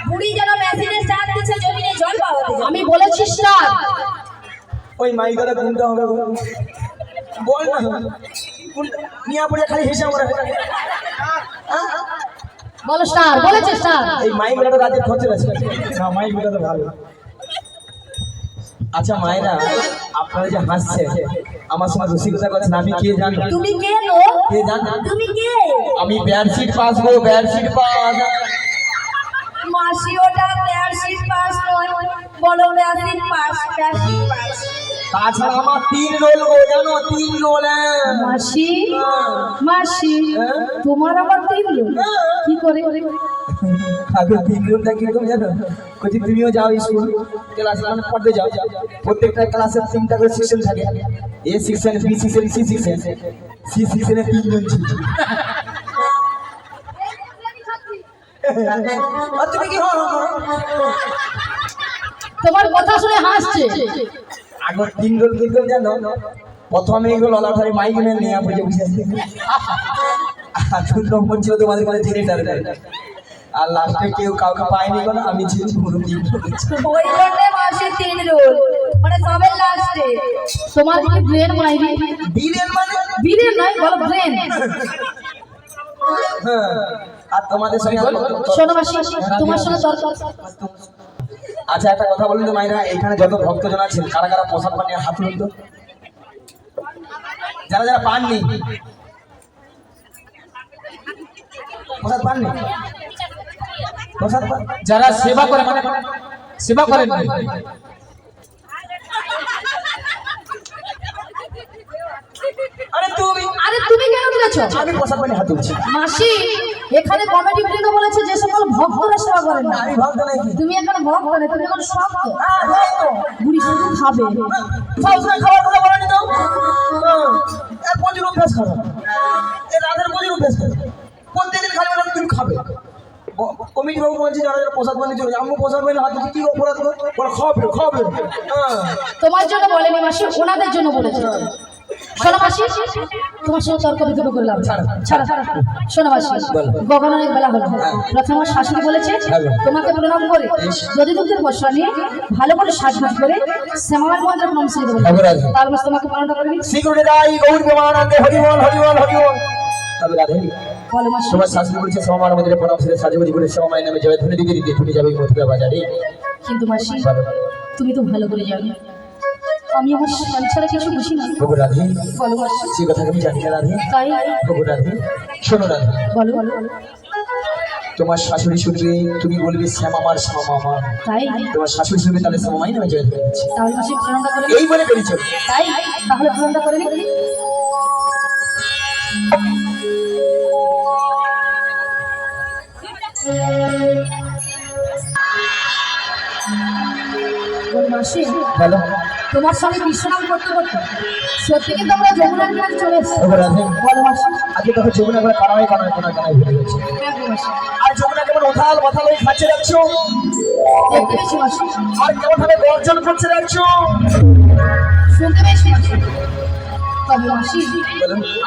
বুড়ি যেন মেশিনে স্টার্ট দিচ্ছে জমিনে জল পাওয়া আমি বলেছি স্টার ওই মাইকটা গুনতে হবে বল না নিয়া পড়ে খালি হিসাব করে বলো স্টার বলেছে স্টার এই মাইকটা তো রাতের খরচে আছে না মাইকটা তো ভালো আচ্ছা মায়েরা আপনারা যে হাসছে আমার সঙ্গে রসিকতা করছেন আমি কে জানি তুমি কে লো কে জানি তুমি কে আমি ব্যারশিট পাস গো ব্যারশিট পাস মাসি ওটা প্যারশিট পাস নয় বলো প্যারশিট পাস প্যারশিট পাস তাছাড়া আমার 3 রোল গো জানো 3 রোল মাসি মাসি তোমার আবার তিন কি করে আগে 3 রোলটা কি রকম জানো কই তুমিও যাও স্কুল ক্লাস মানে পড়তে যাও প্রত্যেকটা ক্লাসে 3টা করে সেকশন থাকে A section B section C section C সেকশনে 3 জন ছিল আর তুমি কি হও তোমার কথা শুনে হাসছে আগে 3 রোল কি করে জানো প্রথমে এগুলো ললাটারে মাইক নিয়ে পড়ে বসে আছে আর 2 নম্বর ছিল তোমাদের কাছে জেনারেটর আর লাস্টে কেউ কাউকে পায়নি কোন আমি ছিল পুরো দিন ওই জন্যে মাসে 3 রোল মানে সবে লাস্টে তোমার কি ব্রেন মাইরি দিলেন মানে ব্রেন নয় বলো ব্রেন হ্যাঁ আর তোমাদের সঙ্গে শোনো মাসি তোমার সঙ্গে দরকার আচ্ছা একটা কথা বলুন তো মাইরা এখানে যত ভক্তজন আছেন কারা কারা প্রসাদ পান হাত তুলুন তো যারা যারা পাননি প্রসাদ পাননি প্রসাদ পান যারা সেবা করে মানে সেবা করেন আরে তুমি কেন দিয়েছো আমি প্রসাদ পানি হাত তুলছি মাসি এখানে কমিটি বৃন্দ বলেছে যে সকল ভক্তরা সেবা করেন না আমি ভক্ত নাকি তুমি এখন ভক্ত না তুমি এখন শক্ত বুড়ি শুধু খাবে সবসময় খাবার কথা বলেনি তো এক পঞ্জুর অভ্যাস খারাপ এই রাতের পঞ্জুর অভ্যাস খারাপ প্রত্যেকদিন খালি বেলা তুমি খাবে কমিটি বাবু বলছে যারা যারা প্রসাদ পানি চলে আমি প্রসাদ পানি হাত দিচ্ছি কি অপরাধ করে খাবে খাবে হ্যাঁ তোমার জন্য বলেনি মাসি ওনাদের জন্য বলেছে শোনো মাসি তোমার সঙ্গে তর্ক বিতর্ক করলাম ছাড়া শোনো মাসি গগন অনেক বেলা হলো প্রথমে আমার শাশুড়ি বলেছে তোমাকে প্রণাম করে যদি দুধের বসা নিয়ে ভালো করে সাজগুজ করে শ্যামার মন্দিরে প্রণাম শিখে দেবো তার মাস তোমাকে প্রণামটা করে সিকিউরিটি দাই গৌর প্রেমানন্দে হরিবল হরিবল হরিবল তবে রাধে বলো মাসি তোমার শাশুড়ি বলেছে শ্যামার মন্দিরে প্রণাম শিখে সাজগুজ করে শ্যামাই নামে যাবে ধনে দিকে দিতে তুমি যাবে মথুরা বাজারে কিন্তু মাসি তুমি তো ভালো করে জানো আমি আমার স্বামী ছাড়া কিছু বুঝি না প্রভু রাধে বলো মাসি সে কথা আমি জানি না রাধে তাই প্রভু রাধে শোনো রাধে বলো তোমার শাশুড়ি শুনবে তুমি বলবে শ্যামা আমার শ্যামা আমার তাই তোমার শাশুড়ি শুনবে তাহলে শ্যামাই নামে জয় ধরে দিচ্ছে তাহলে মাসি প্রণামটা করে এই বলে বেরিয়েছ তাই তাহলে প্রণামটা করে নি মাসি হ্যালো তোমার সঙ্গে বিশ্রাম করতে করতে সত্যি কিন্তু আমরা যমুনার কিনারে চলে এসেছি প্রভু রাধে বলো মাসি আজকে দেখো যমুনা করে কানায় কানায় কানায় কানায় ভরে গেছে হ্যাঁ গো মাসি আর যমুনা কেমন ওথাল মাথাল হয়ে খাচ্ছে রাখছো দেখতে পেয়েছি মাসি আর কেমন ভাবে গর্জন করছে রাখছো শুনতে পেয়েছি মাসি তবে মাসি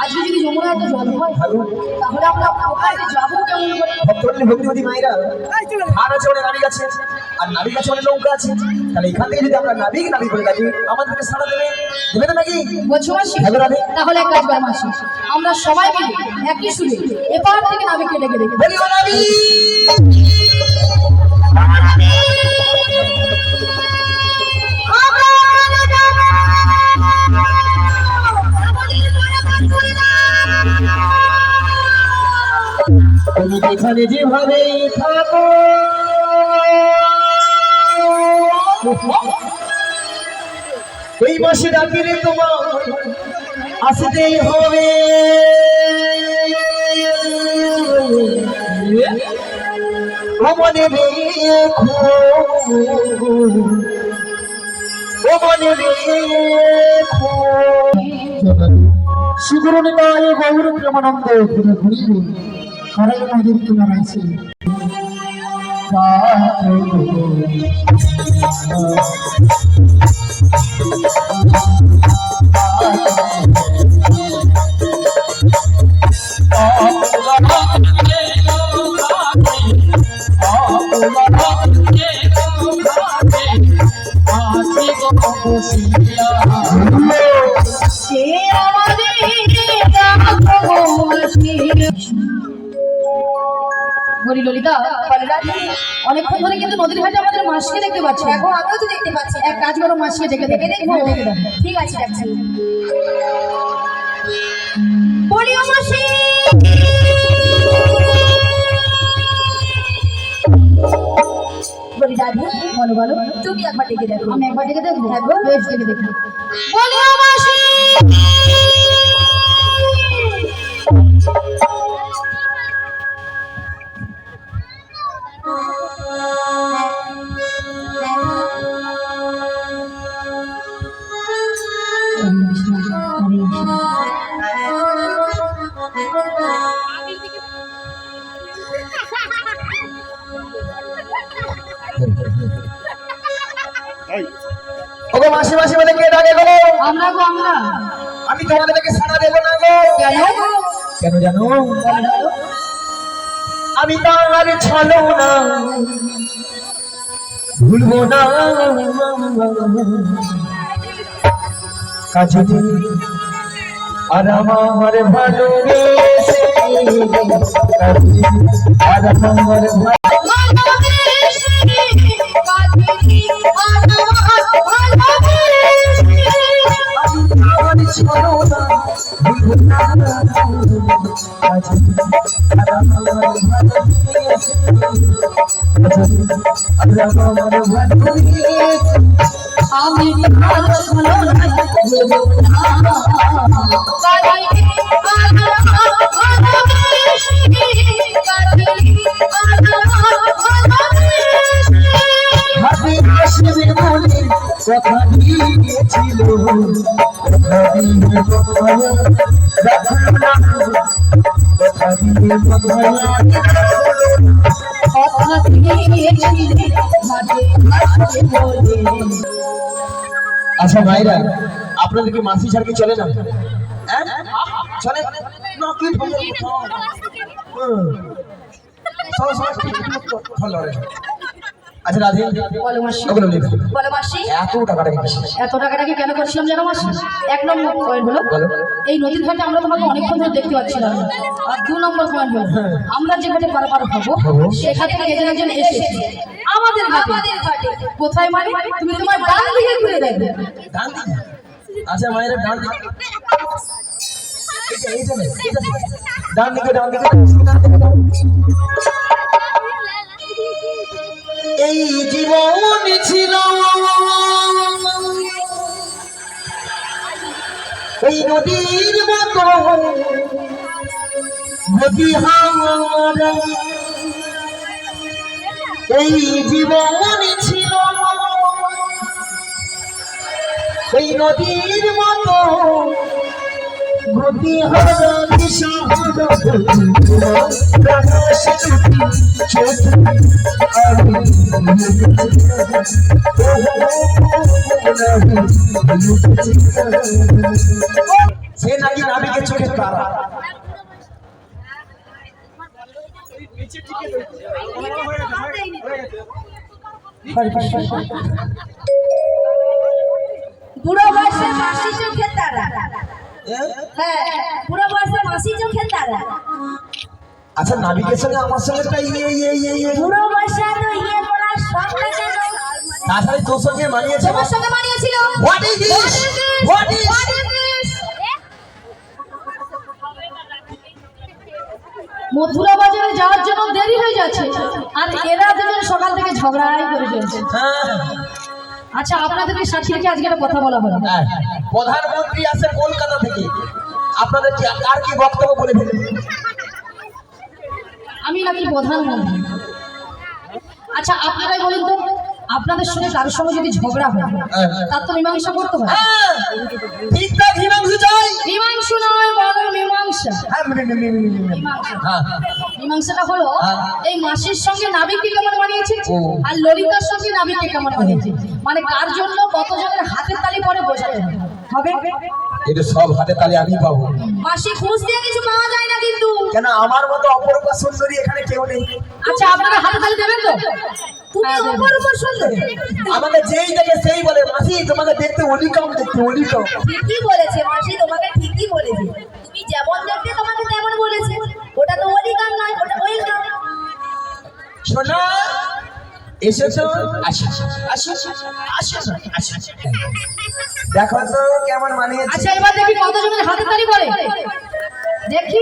আজকে যদি যমুনা এত জল হয় ভালো তাহলে আমরা কোথায় যাবো কেমন করে ভক্তরানী ভক্তিমতী মায়েরা আর আছে অনেক নাবিক আছে আর নাবিক আছে অনেক নৌকা আছে তাহলে এখান থেকে যদি আমরা নাবিক নাবিক করে থাকি আমাদেরকে সাড়া দেবে দেবে তো নাকি বলছো মাসি হ্যালো রাধে তাহলে এক কাজ কর মাসি আমরা সবাই মিলে একই সুরে এপার থেকে নাবিককে ডেকে দেখি বলি ও নাবিক তুমি যেখানে যেভাবে থাকো এই মাসে ডাকিলে তোমার আসতেই হবে ও মনে রেখো, ও মনে রেখো। সুগুরু নিতাই গৌর প্রেমানন্দ ঘুরে ঘুরিয়ে করাই নদীর কিনারায় ছিল। সে বলি ললিতা, অনেকক্ষণ ধরে কিন্তু নদীর ঘাটে আমাদের মাসকে দেখতে পাচ্ছি। দেখো আমিও তো দেখতে পাচ্ছি। এক কাজ করো, মাসকে ডেকে দেখে দেখবো। ঠিক আছে ডাকছি। বলি ও মাসি, বলি দাদু, বলো বলো, তুমি একবার ডেকে দেখো। আমি একবার ডেকে দেখবো। দেখো। বেশ, ডেকে দেখি। বলি ও মাসি, ওগো মাসি মাসি বলে কে ডাকে গো? আমরা গো, আমরা। আমি তোমাদেরকে সাড়া দেবো না গো। কেন? কেন জানো? আমি তার ছলো না, ভুলবো না কাজে আর আমার ভালোবেসে, আর আমার আমি হাতে আসবে বলে কথা দিয়েছিল, কথা দিয়ে কথা রাখলো না, কথা দিয়ে কথা আচ্ছা ভাইরা, আপনাদের কি মাসি ছাড়া কি চলে না? হ্যাঁ চলে না কি আচ্ছা রাধে, বলো মাসি। ওগুলো নিয়ে দাও। বলো মাসি, এত টাকাটা কি কিসের? এত টাকাটাকে কেন করছিলাম জানো মাসি? এক নম্বর পয়েন্ট হলো, বলো। এই নদীর ঘাটে আমরা তোমাকে অনেকক্ষণ ধরে দেখতে পাচ্ছিলাম না। আর 2 নম্বর পয়েন্ট হলো, আমরা যে ঘাটে পারাপার হবো সেখান থেকে একজন এসেছে আমাদের ঘাটে। কোথায় মানে? তুমি তোমার ডান দিকে ঘুরে দেখবে। ডান দিকে? আচ্ছা মায়ের ডান দিকে, এইটা না, এইটা না। ডান দিকে, ডান দিকে, ডান দিকে, ডান দিকে। এই জীবন ছিল এই নদীর মতো গতি হারা, এই জীবন ছিল এই নদীর মতো গতি হারা, দিশাহারা সে নাকি নাবিকের চোখের তারা। বুড়ো বয়সে মাসি চোখের তারা। হ্যাঁ, বুড়ো বয়সে মাসি চোখের তারা। আচ্ছা নাবিকের সঙ্গে আমার সঙ্গে একটা বুড়ো বয়সে তো ইয়ে করার শখ না কেন? তাছাড়া তোর সঙ্গে মানিয়েছে। তোমার সঙ্গে মানিয়েছিল। What is this? What is? Mathura বাজারে যাওয়ার জন্য দেরি হয়ে যাচ্ছে, আর এরা দুজন সকাল থেকে ঝগড়াই করে চলছে। হ্যাঁ, আচ্ছা, আপনাদেরকে সাক্ষী রেখে আজকে একটা কথা বলা হলো। হ্যাঁ, প্রধানমন্ত্রী আসে কলকাতা থেকে, আপনাদের কি কার কি বক্তব্য বলে ফেলুন। আমি নাকি প্রধানমন্ত্রী? আচ্ছা আপনারাই বলুন তো, আপনাদের সঙ্গে কারোর সঙ্গে যদি ঝগড়া হয় তার তো মীমাংসা করতে হয়। হ্যাঁ, ঠিকঠাক হিমাংশু চাই। মীমাংসা নয় বড় মীমাংসা। হ্যাঁ, হ্যাঁ, মীমাংসাটা হলো হ্যাঁ। এই মাসির সঙ্গে নাবিককে কেমন মানিয়েছে ও। আর ললিতার সঙ্গে নাবিককে কেমন মানিয়েছে, মানে কার জন্য কতজনের হাতের তালি পরে বোঝাতে হবে। এটা সব হাতে তালে আমি পাবো। মাসি ঘুষ দিয়ে কিছু পাওয়া যায় না কিন্তু। কেন আমার মতো অপরূপা সুন্দরী এখানে কেউ নেই? আচ্ছা আপনারা হাতে তালি দেবেন তো? তুমি অপরূপা সুন্দর। আমাকে যেই দেখে সেই বলে মাসি তোমাকে দেখতে অলিকম, দেখতে অলিকম। ঠিকই বলেছে মাসি, তোমাকে ঠিকই বলেছে। তুমি যেমন দেখতে তোমাকে তেমন বলেছে। ওটা তো ওয়েলকাম নয়, ওটা ওয়েলকাম। শোনা এসেছো, আসো আসো আসো আসো। দেখো তো কেমন মানিয়েছে। আচ্ছা এবার দেখি কতজনের হাতে তালি পড়ে, দেখি।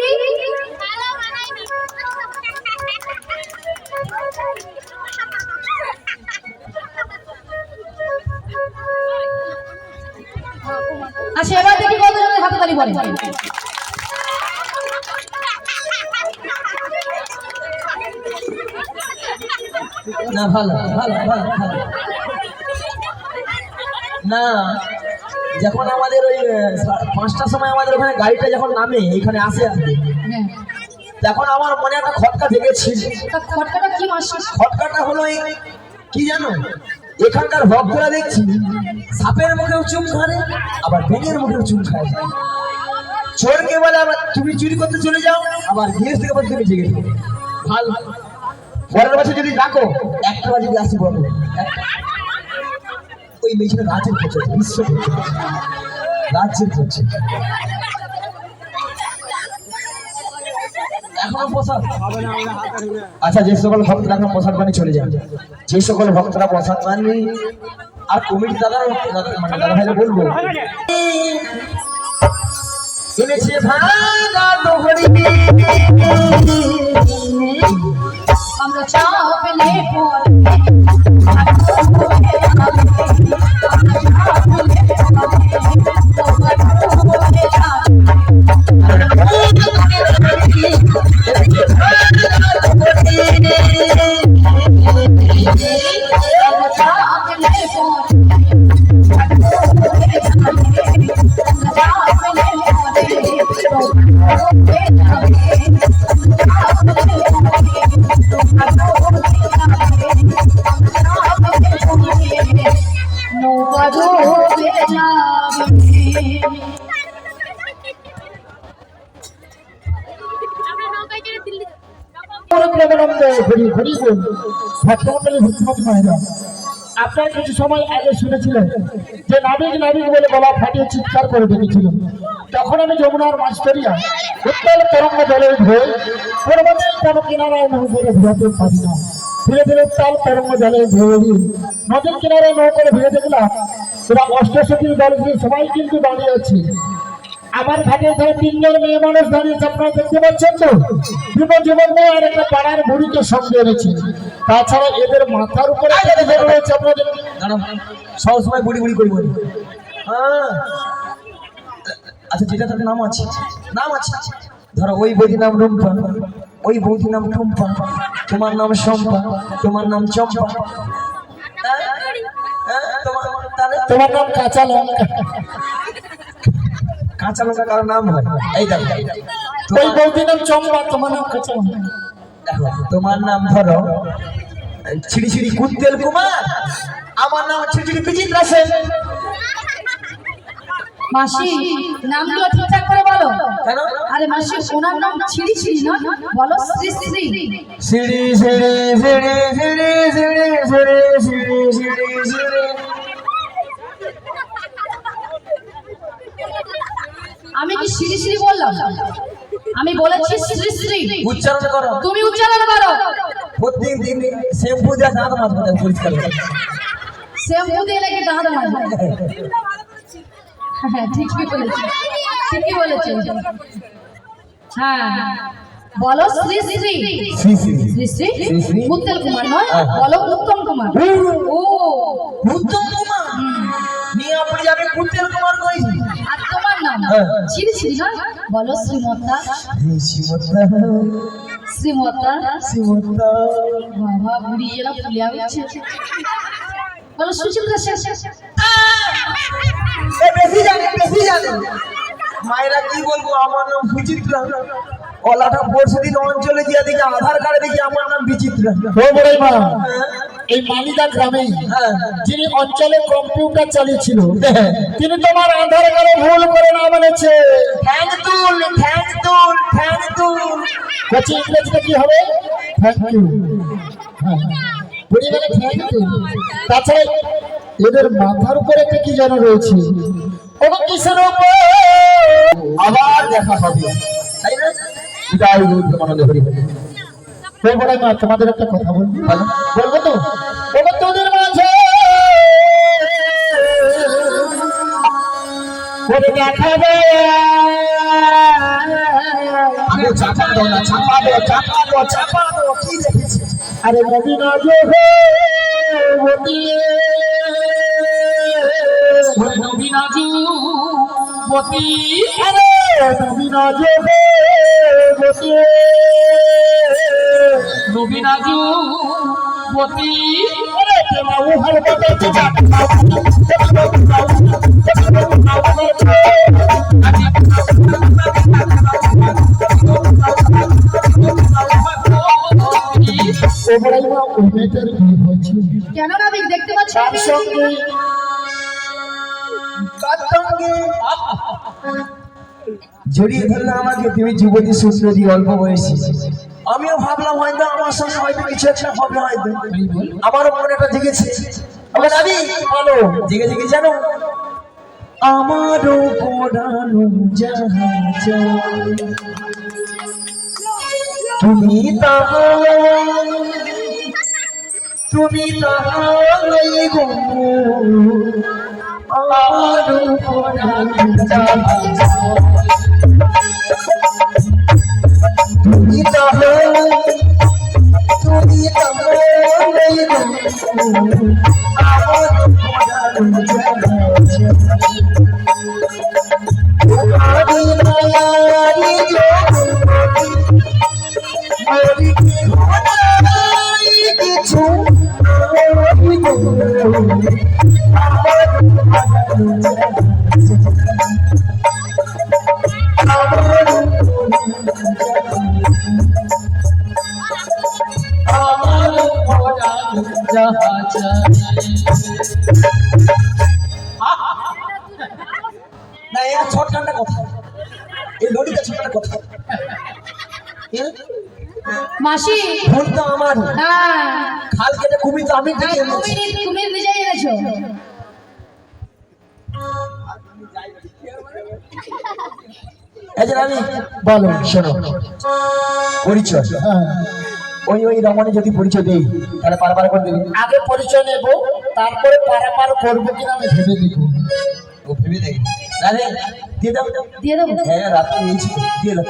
আচ্ছা এবার দেখি কতজনের হাতে তালি পড়ে। না ভালো ভালো ভালো ভালো। না যখন আমাদের ওই 5টার সময় আমাদের ওখানে গাড়িটা যখন নামে এখানে আসে হ্যাঁ, তখন আমার মনে একটা খটকা জেগেছিল। তা খটকাটা কি মাসি? খটকাটা হলো এই কি জানো, এখানকার ভক্তরা দেখছি সাপের মুখেও চুম খায় আবার ব্যাঙের মুখেও চুম খায়। চোরকে বলে আবার তুমি চুরি করতে চলে যাও, আবার গৃহস্থ থেকে বলে তুমি জেগে থাকো। ভালো, পরের বছর যদি ডাকো একটা বার যদি আসি বলো ওই মেয়েটা রাজ্যের করছে, বিশ্ব রাজ্যের করছে। এখনো প্রসাদ, আচ্ছা যে সকল ভক্তরা এখন প্রসাদ পানি চলে যান, যে সকল ভক্তরা প্রসাদ পাননি আর কমিটি দাদা মানে দাদা ভাইরা বলবো এনেছে ভাঙা তোহরি আমরা চাপলে পড়ে আপনার কিছু সময় আগে শুনেছিলেন যে নাবিক নাবিক বলে গলা ফাটিয়ে চিৎকার করে ডেকেছিল। তখন আমি যমুনার মাস্টারিয়া উত্তাল তরঙ্গ জলে ধরে কোনোভাবে কোনো কিনারায় নৌকরে ভিড়াতে পারি না। ধীরে ধীরে উত্তাল তরঙ্গ জলে ধরে নদীর কিনারায় নৌকরে ভিড়ে দেখলাম ওরা অষ্টশতীর দল দিয়ে সবাই কিন্তু দাঁড়িয়ে আছে। আমার ঘাটে ধরে 3 জন মেয়ে মানুষ দাঁড়িয়েছে, আপনারা দেখতে পাচ্ছেন তো। দুটো যুবক মেয়ে আর একটা পাড়ার বুড়িকে সঙ্গে এনেছে। তাছাড়া এদের মাথার উপরে রয়েছে আপনাদের সব সময় বুড়ি বুড়ি করি বলি। হ্যাঁ আচ্ছা যেটা তাদের নাম আছে, নাম আছে ধরো ওই বৌদির নাম রুম্পা, ওই বৌদির নাম টুম্পা, তোমার নাম শম্পা, তোমার নাম চম্পা। তোমার নাম কাঁচা লঙ্কা। কাঁচা লঙ্কা কারো নাম হয়? এই দেখো ওই বৌদির নাম চম্পা, তোমার নাম কাঁচা লঙ্কা। দেখো তোমার নাম ধরো ছিড়ি ছিড়ি কুত্তেল কুমার, আমার নাম ছিড়ি ছিড়ি বিচিত্রা সেন। মাসি নামগুলো ঠিকঠাক করে বলো। কেন? আরে মাসি ওনার নাম ছিড়ি ছিড়ি না, বলো শ্রী শ্রী। সিঁড়ি সিঁড়ি সিঁড়ি সিঁড়ি সিঁড়ি সিঁড়ি সিঁড়ি সিঁড়ি সিঁড়ি। আমি কি শ্রী শ্রী বললাম? আমি বলেছি শ্রী শ্রী। উচ্চারণ করো, তুমি উচ্চারণ করো। প্রত্যেক দিন শ্যাম্পু দিয়ে দাঁত মাজবে পরিষ্কার করে। শ্যাম্পু দিয়ে নাকি দাঁত মাজবে? হ্যাঁ ঠিকই বলেছি, ঠিকই বলেছি। হ্যাঁ বলো শ্রী শ্রী। শ্রী শ্রী শ্রী শ্রী শ্রী শ্রী। উত্তম কুমার নয়, বলো উত্তম কুমার। ও উত্তম কুমার নিয়ে আপনি যাবে কুত্তেল কুমার কইছি। আর তোমার নাম? নাম হ্যাঁ। শ্রী শ্রী না বলো শ্রীমতা শ্রীমতা শ্রীমতা শ্রীমতা বাবা বুড়ি এরা ফুলে আছে বলো সুচিত্রা শেষ এ বেশি জানে মায়েরা কি বলবো আমার নাম সুচিত্রা ওলাটা পরশুদিন অঞ্চলে গিয়ে দেখি আধার কার্ডে দেখি আমার নাম বিচিত্রা ও বড়াই মা এই মালিদা গ্রামে হ্যাঁ যিনি অঞ্চলে কম্পিউটার চালিয়েছিল তিনি তোমার আধার কার্ডে ভুল করে নাম এনেছে। থ্যাংক তুল বলছি ইংরেজিতে কি হবে? Thank you. বুড়ি মানে থ্যাংক ইউ। তাছাড়া এদের মাথার উপরে একটা কি যেন রয়েছে, ওটা কিসের উপর? আবার দেখা হবে তাই না বিদায় রূপ মনে হরি হরি। তো বড়াই মা তোমাদের একটা কথা বলবো, বলবো তো? ওটা তোদের মাঝে করে দেখাবে আগে চাপা দাও না চাপা দাও কি দেখেছি আরে নবীন নবীনাজু বতী আরে নবীন নবীনাজু বতী কেন না আমি দেখতে পাচ্ছি তার সঙ্গে জড়িয়ে ধরলে আমাকে তুমি যুবতী সুন্দরী অল্প বয়সী আমিও ভাবলাম হয়তো আমার সঙ্গে হয়তো কিছু একটা হবে হয়তো আমারও মনে একটা জেগেছে আমার দাবি বলো জেগে জানো আমারও পড়ানো জাহাজ তুমি তাহাই গো আমারও পড়ানো জাহাজ তুমি তাহাই গো আমারও পড়ানো জাহাজ তোমারি মায়ারি জগৎ মরি কি হয় কিছু আমি গো আমার না এই ছোট কান্ডা কথা এই লড়িটা ছোট কথা মাসি ভুল তো আমার হ্যাঁ খাল কেটে কুমি তো আমি ডেকে এনেছি কুমির নিজেই এনেছো এই যে আমি বলো শোনো পরিচয় হ্যাঁ, ওই রমণী যদি পরিচয় দেই তাহলে পার করে দেবে আগে পরিচয় নেব, তারপরে পারাপার করবো কিনা আমি ভেবে দেখব। ও ভেবে দেখি আরে দিয়ে দাও দিয়ে দেবো হ্যাঁ রাতে নিয়েছি দিয়ে দাও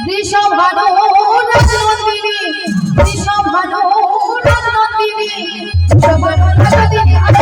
বৃষভানু রাজনন্দিনী বৃষভানু রাজনন্দিনী বৃষভানু রাজনন্দিনী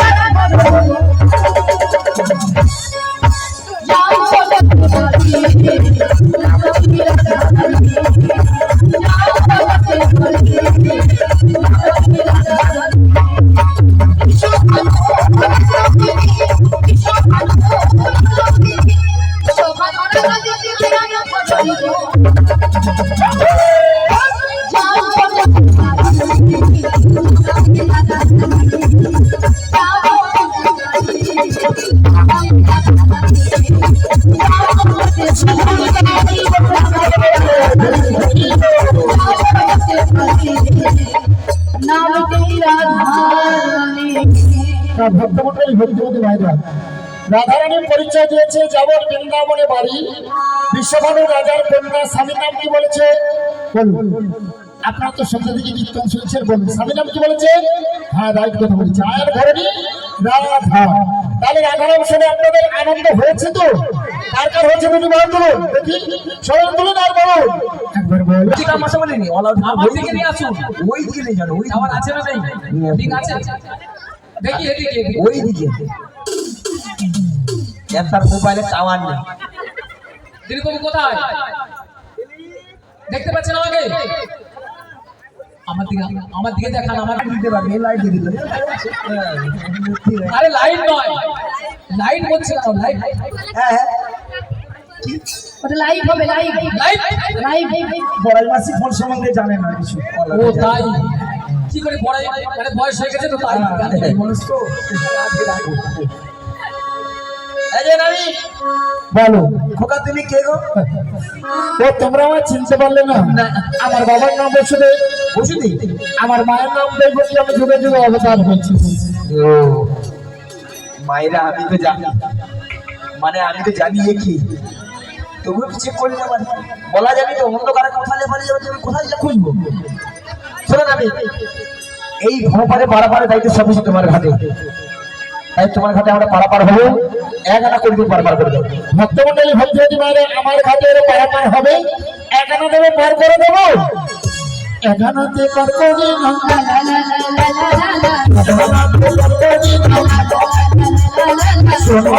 ভক্তমন্ডলী ভক্তিমতী ভাইরা, রাধারানীর পরিচয় দিয়েছে যাবর বৃন্দাবনে বাড়ি, বিশ্বভানু রাজার কন্যা, স্বামীর নাম কি বলেছে বলুন? আপনার তো সন্ধ্যা থেকে কীর্তন শুনছেন, বলুন স্বামীর নাম কি বলেছে? হ্যাঁ রাইট কথা বলেছে, আয়ের ঘরণী রাধা। তাহলে রাধারাম শুনে আপনাদের আনন্দ হয়েছে তো? কার কার হয়েছে দুটি বলুন তুলুন দেখি, সবাই তুলুন আর বলুন একবার বলুন। ঠিক আমার সামনে নেই আমার দিকে নিয়ে আসুন। ওই দিকে নিয়ে যান ওই আমার আছে না নেই ঠিক আছে দেখি এদিকে ওই দিকে এর তার মোবাইলে টাওয়ার নেই। দিলীপবাবু কোথায়? দেখতে পাচ্ছেন আমাকে? আমার দিকে দেখান, আমার দিতে পারবে লাইট দিয়ে দিতে। আরে লাইট নয়, লাইট বলছে না, লাইট। হ্যাঁ ওটা লাইভ হবে, লাইভ লাইট লাইভ। বড়াই মাসি ফোন সম্বন্ধে জানে না কিছু। ও তাই? কি করে পড়াই, মানে বয়স হয়ে গেছে তো তাই। মানুষ তো এই যে নামি বলো খোকা, তুমি কে গো? ও তোমরা আমার চিনতে পারলে না? আমার বাবার নাম বসুদে, বসুদি? আমার মায়ের নাম দেখি আমি যুগে যুগে অবতার হয়েছি। ও মায়েরা আমি তো জানি, মানে আমি তো জানি এ কি, তবুও কিছু করলে আমার বলা যাবে তো, অন্ধকারে কোথায় পালিয়ে যাবে, তুমি কোথায় যা খুঁজবো? শোনো না, আমি এই ভোপারে পারাপারে দায়িত্ব সবই তোমার ঘাটে, তাই তোমার ঘাটে আমরা পারাপার হবো, এক আনা করে পারাপার করে দেবো। ভক্তমন্ডলী ভক্তি মায়ের আমার ঘাটে পারাপার হবে, একানা দেবে পার করে দেবো, একানাতে পার করে না, একানাতে পার করে না। শোনো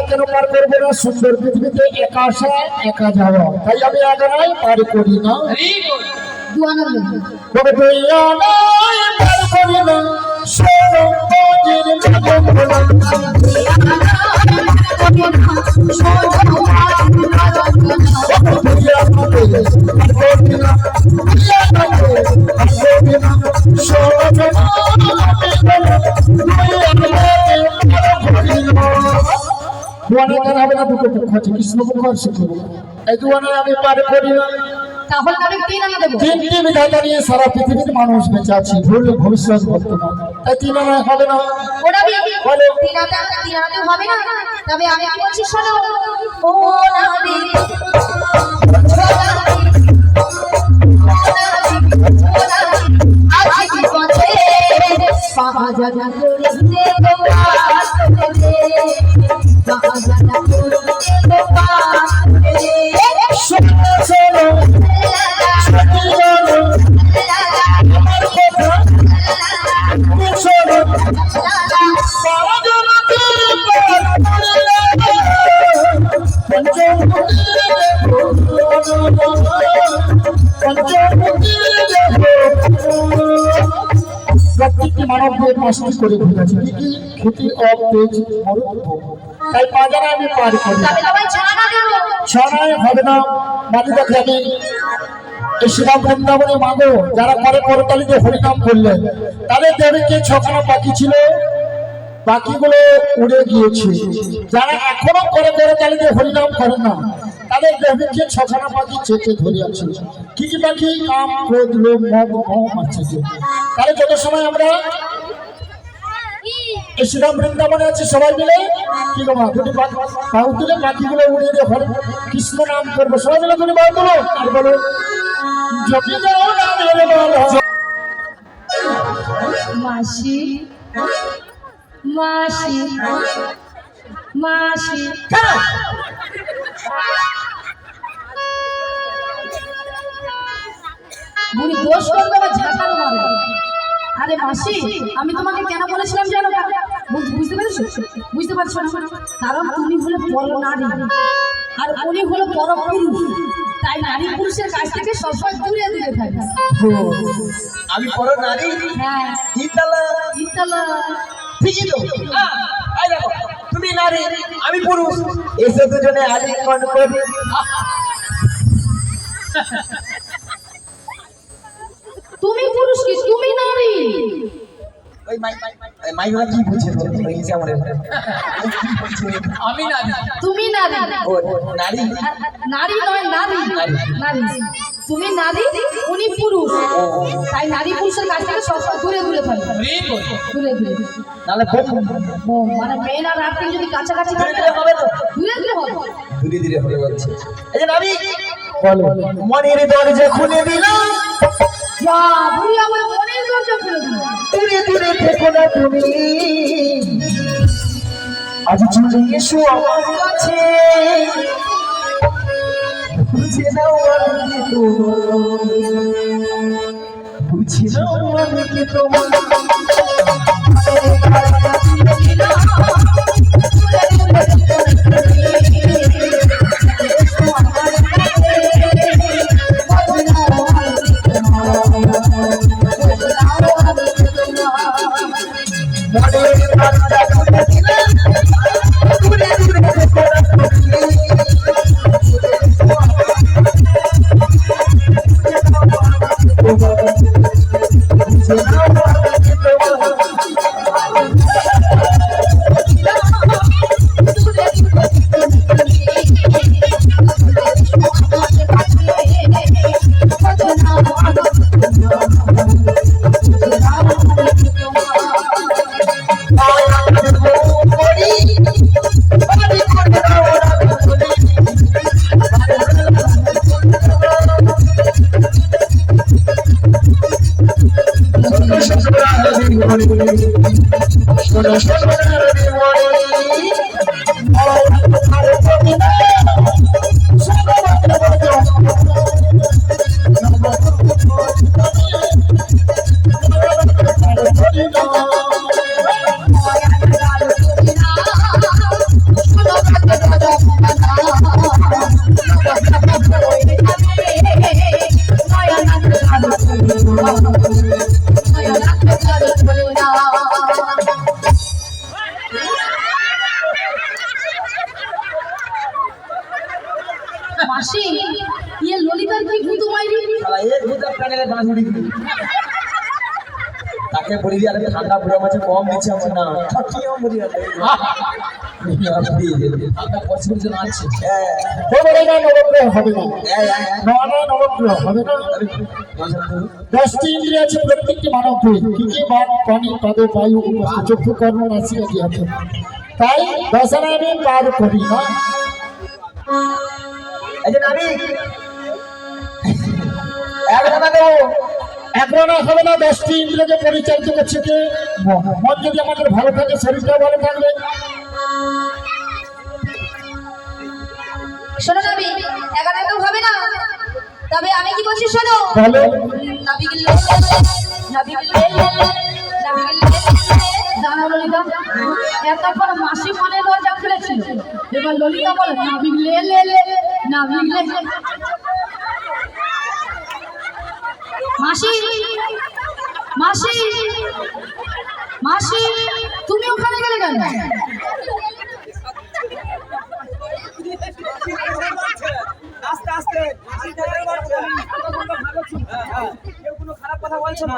কেন পার করবো না? সুন্দর পৃথিবীতে একা আসা একা যাওয়া, তাই আমি একাই পার করি না। তবে তুই আমায় পার করি না, শোনো বাজির মতো বলো। তুই আমাকে পার করবি না, তুই আমাকে পার করবি না, শোনো দুয়ানে কেন হবে না? দুটো পক্ষ আছে, কৃষ্ণ পক্ষ আর শিশু পক্ষ। এই দুয়ানে আমি পার করি না। তাহলে আমি 3 আনা দেবো। তিনটি বিধাতা নিয়ে সারা পৃথিবীর মানুষ বেঁচে আছে, ভুল ভবিষ্যৎ বর্তমান, তাই 3 আনায় হবে না। ওটা বলো 3 আনাতে হবে না। তবে আমি কি বলছি শোনো, ও নাবি আজ কি বলে পাহাজানা করে দেবো পারে, পাহাজানা করে দেবো পারে। শোনো শোনো সত্যি জানো আমার কথা, তুমি শোনো সারা জগতের পার করলে পঞ্চমুখীর দেখো, পঞ্চমুখীর দেখো। প্রত্যেকটি মানবদের 5টি করে ভুল আছে, কি কি? ক্ষতি, অপেজ, মরুত্ব, তাই 5 আনা আমি পার করি। তবে তোমায় 6 আনা দেবো। ছড়ায় হবে না। মাটিতে আমি এই শ্রীরাম বৃন্দাবনে মাগো যারা করে করতালিতে হরিনাম করলেন, তাদের দেবীকে 6খানা পাখি ছিল, পাখিগুলো উড়ে গিয়েছে। যারা এখনো করে করতালিতে হরিনাম করেন না, তাদের দেবীকে 6খানা পাখি চেপে ধরে আছে। কি কি পাখি? কাম, ক্রোধ, লোভ, মদ, মোহ, মাৎসর্য। তাহলে যত সময় আমরা এই শ্রীরাম বৃন্দাবনে আছে সবাই মিলে কি করবো? দুটি বাহু তুলে পাখিগুলো উড়িয়ে দিয়ে হরে কৃষ্ণ নাম করবো, সবাই মিলে দুটি বাহু তুলো আর বলো জপি যাও নামের মালা। মাসি মাসি মাসি বুড়ি দোষ করবে বা ঝাঁটানো মারবে। আরে মাসি, আমি তোমাকে কেন বলেছিলাম জানো? বুঝতে পেরেছো? বুঝতে পারছো না? কারণ তুমি হলো পর নারী আর উনি হলো পরপুরুষ, তাই নারী পুরুষের কাছ থেকে সবসময় দূরে দূরে থাকে। আমি বড় নারী, হ্যাঁ, ইতালা ইতালা ঠিকই তো। এই দেখো, তুমি নারী আমি পুরুষ, এসে দুজনে আলিঙ্গন করি। তুমি পুরুষ কি তুমি নারী? ওই মাইরা কি বলছে? আমি নারী। তুমি নারী। ও নারী, নারী নয় নারী, নারী। তুমি নারী, উনি পুরুষ, তাই নারী পুরুষের কাছ থেকে সবসময় দূরে দূরে থাকবে, দূরে দূরে। নালে মানে মেয়েরা রাত্রি যদি কাছাকাছি থাকে হবে তো দূরে দূরে হবে। ধীরে ধীরে হয়ে যাচ্ছে। এই যে নারী বলো, মনের দরজা খুলে দিলাম, বাহ, বুড়ি আমার মনের দরজা খুলে দিল। দূরে দূরে থেকো না তুমি, আজ চলে এসো আমার কাছে বুঝে নাও আমি কে তোমার বুঝে নাও আমি কে তোমার মাসি ইয়ে ললিতার কি ভূত মাইরি শালা এই ভূত প্যানেলে বাঁধুড়ি তাকে বলি আরে ঠান্ডা পুরো মাঝে কম দিচ্ছে আমি না ঠকিও মরি আরে ঠান্ডা পছন্দ জন আছে হবে না নবগ্রহ হবে না না নবগ্রহ হবে না 10টি ইন্দ্রিয় আছে প্রত্যেকটি মানব কি কি বাদ পানি পাদে বায়ু উপস্থিত চক্ষু কর্ণ নাসিকা কি আছে তাই দশানা আমি পার করি না এই যে নামি একদম দেবো একরানা হবে না 10টি ইন্দ্রিয়কে পরিচালিত করছে কে মন যদি আমাদের ভালো থাকে শরীরটা ভালো থাকবে শোনো নবী, একা একা হবে না, তবে আমি কি বলছি শোনো। ভালো নবী গেলে নবী গেলে নবী গেলে দাঁড়াও ললিতা, এতক্ষণ মাসি মনে দরজা খুলেছিল, এবার ললিতা বলে নাবিক লে লে লে নাবিক লে। মাসি মাসি মাসি তুমি ওখানে গেলে কেন? আস্তে আস্তে কেউ কোনো খারাপ কথা বলছে না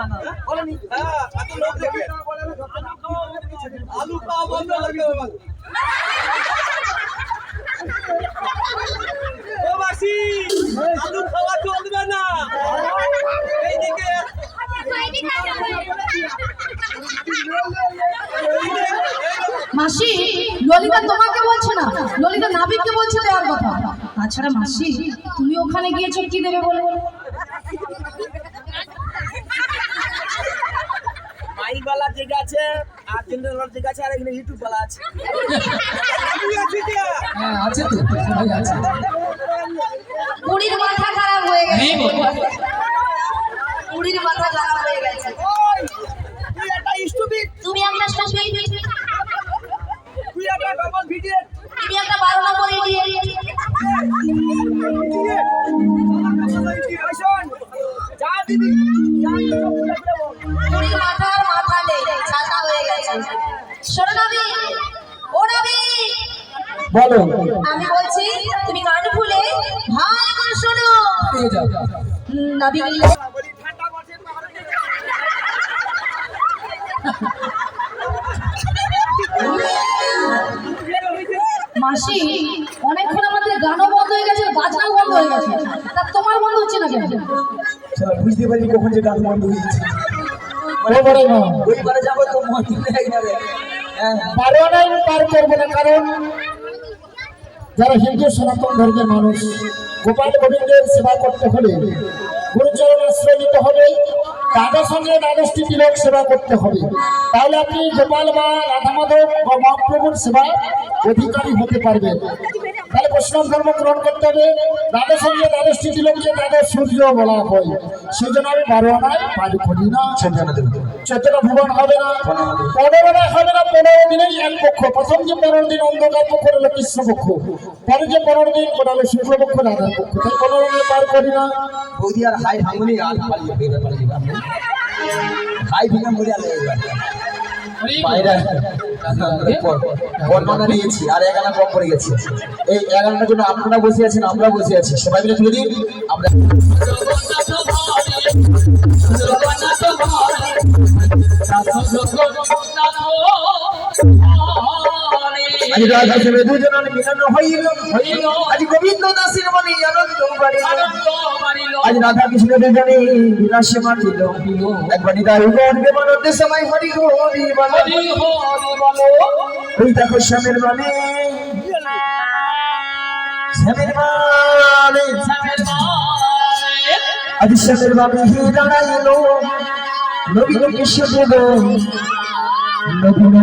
বলেনি আলু খাওয়া বন্ধ লাগে ও মাসি আলু খাওয়া চলবে না এইদিকে মাসি ললিতা তোমাকে বলছে না, ললিতা নাবিককে বলছে দেওয়ার কথা। তাছাড়া মাসি তুমি ওখানে গিয়েছো কি দেবে বলে? মাইক वाला জায়গা আছে আর জেনারেল वाला জায়গা আছে আর এখানে ইউটিউব वाला আছে হ্যাঁ আছে তো সবাই আছে। বুড়ির মাথা খারাপ হয়ে গেছে, বুড়ির মাথা খারাপ হয়ে গেছে। তুই একটা স্টুপিড তুমি একটা স্টুপিড, তুই একটা ডবল ভিডিও তুমি একটা 12 নম্বর ইডিয়েট। যা দিবি বুড়ির মাথা আর মাথা নেই, ছাতা হয়ে গেছে। শোনো নবী, ও নবী, বলো আমি বলছি তুমি কান খুলে ভালো করে শোনো। পেয়ে যাও। নবী ঠান্ডা পড়ছে মাসি অনেকক্ষণ আমাদের গানও বন্ধ হয়ে গেছে, বাজনাও বন্ধ হয়ে গেছে, তা তোমার বন্ধ হচ্ছে না কেন? শালা বুঝতে পারিনি কখন যে গান বন্ধ হয়ে গেছে। বলে বলে না ওইবারে যাবো তো মন নেই যাবে। হ্যাঁ পারো না পার করবো না, কারণ যারা হিন্দু সনাতন ধর্মের মানুষ গোপাল গোবিন্দের সেবা করতে হলে গুরুচরণ আশ্রয় নিতে হবে, তাদের সঙ্গে দ্বাদশটি তিলক সেবা করতে হবে। তাহলে আপনি গোপাল বা রাধা মাধব বা মহাপ্রভুর সেবা অধিকারী হতে পারবেন। তাহলে বৈষ্ণব ধর্ম গ্রহণ করতে হবে। তাদের সঙ্গে দ্বাদশটি তিলককে দ্বাদশ সূর্য বলা হয়। সেই জন্য আমি 12 আনায় পাঠ করি না। 14টা ভুবন হবে না, 15 আনায় হবে না। 15 দিনেই এক পক্ষ। প্রথম যে 15 দিন অন্ধকার পক্ষ হলো কৃষ্ণ পক্ষ, পরে যে 15 দিন ওটা হলো শুক্ল পক্ষ, রাধার পক্ষ। তাই 15 আনায় পার করি না। বৌদি আর হাই ভাঙুনি আর পালিয়ে হাই ভেঙে মরে আলে বাইরে বর্ণনা নিয়েছি আর 11 কম পড়ে গেছে। এই 11টার জন্য আপনারা বসে আছেন, আমরা বসে আছি, সবাই মিলে তুলে দিন। আমরা আজ রাধা সেবে দুজনের মিলন হইল, আজ গোবিন্দ দাসের মনে আনন্দ বাড়িল, আজ রাধা কৃষ্ণ দুজনে বিনাশে মাতিল। একবার নিদারু গর্বে মানতে সময় হরি হরি বলো, ওই দেখো শ্যামের মানে, শ্যামের মানে, আজ শ্যামের মানে হি দাঁড়াইল, নবীন কৃষ্ণ দেব, নবীন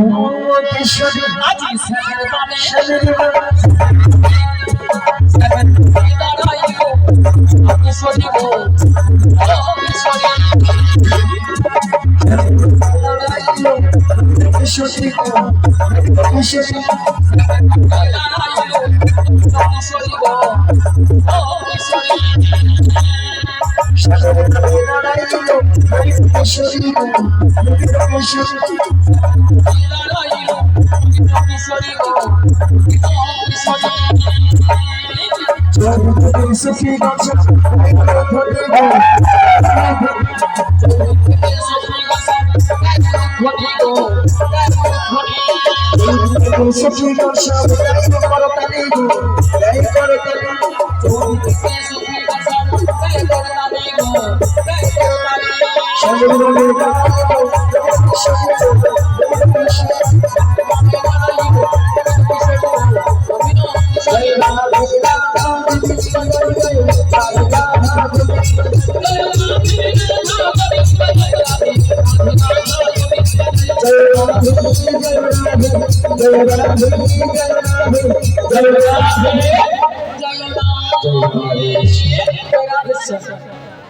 কৃষ্ণ দেব, আজ শ্যামের মানে, শ্যামের মানে, জয়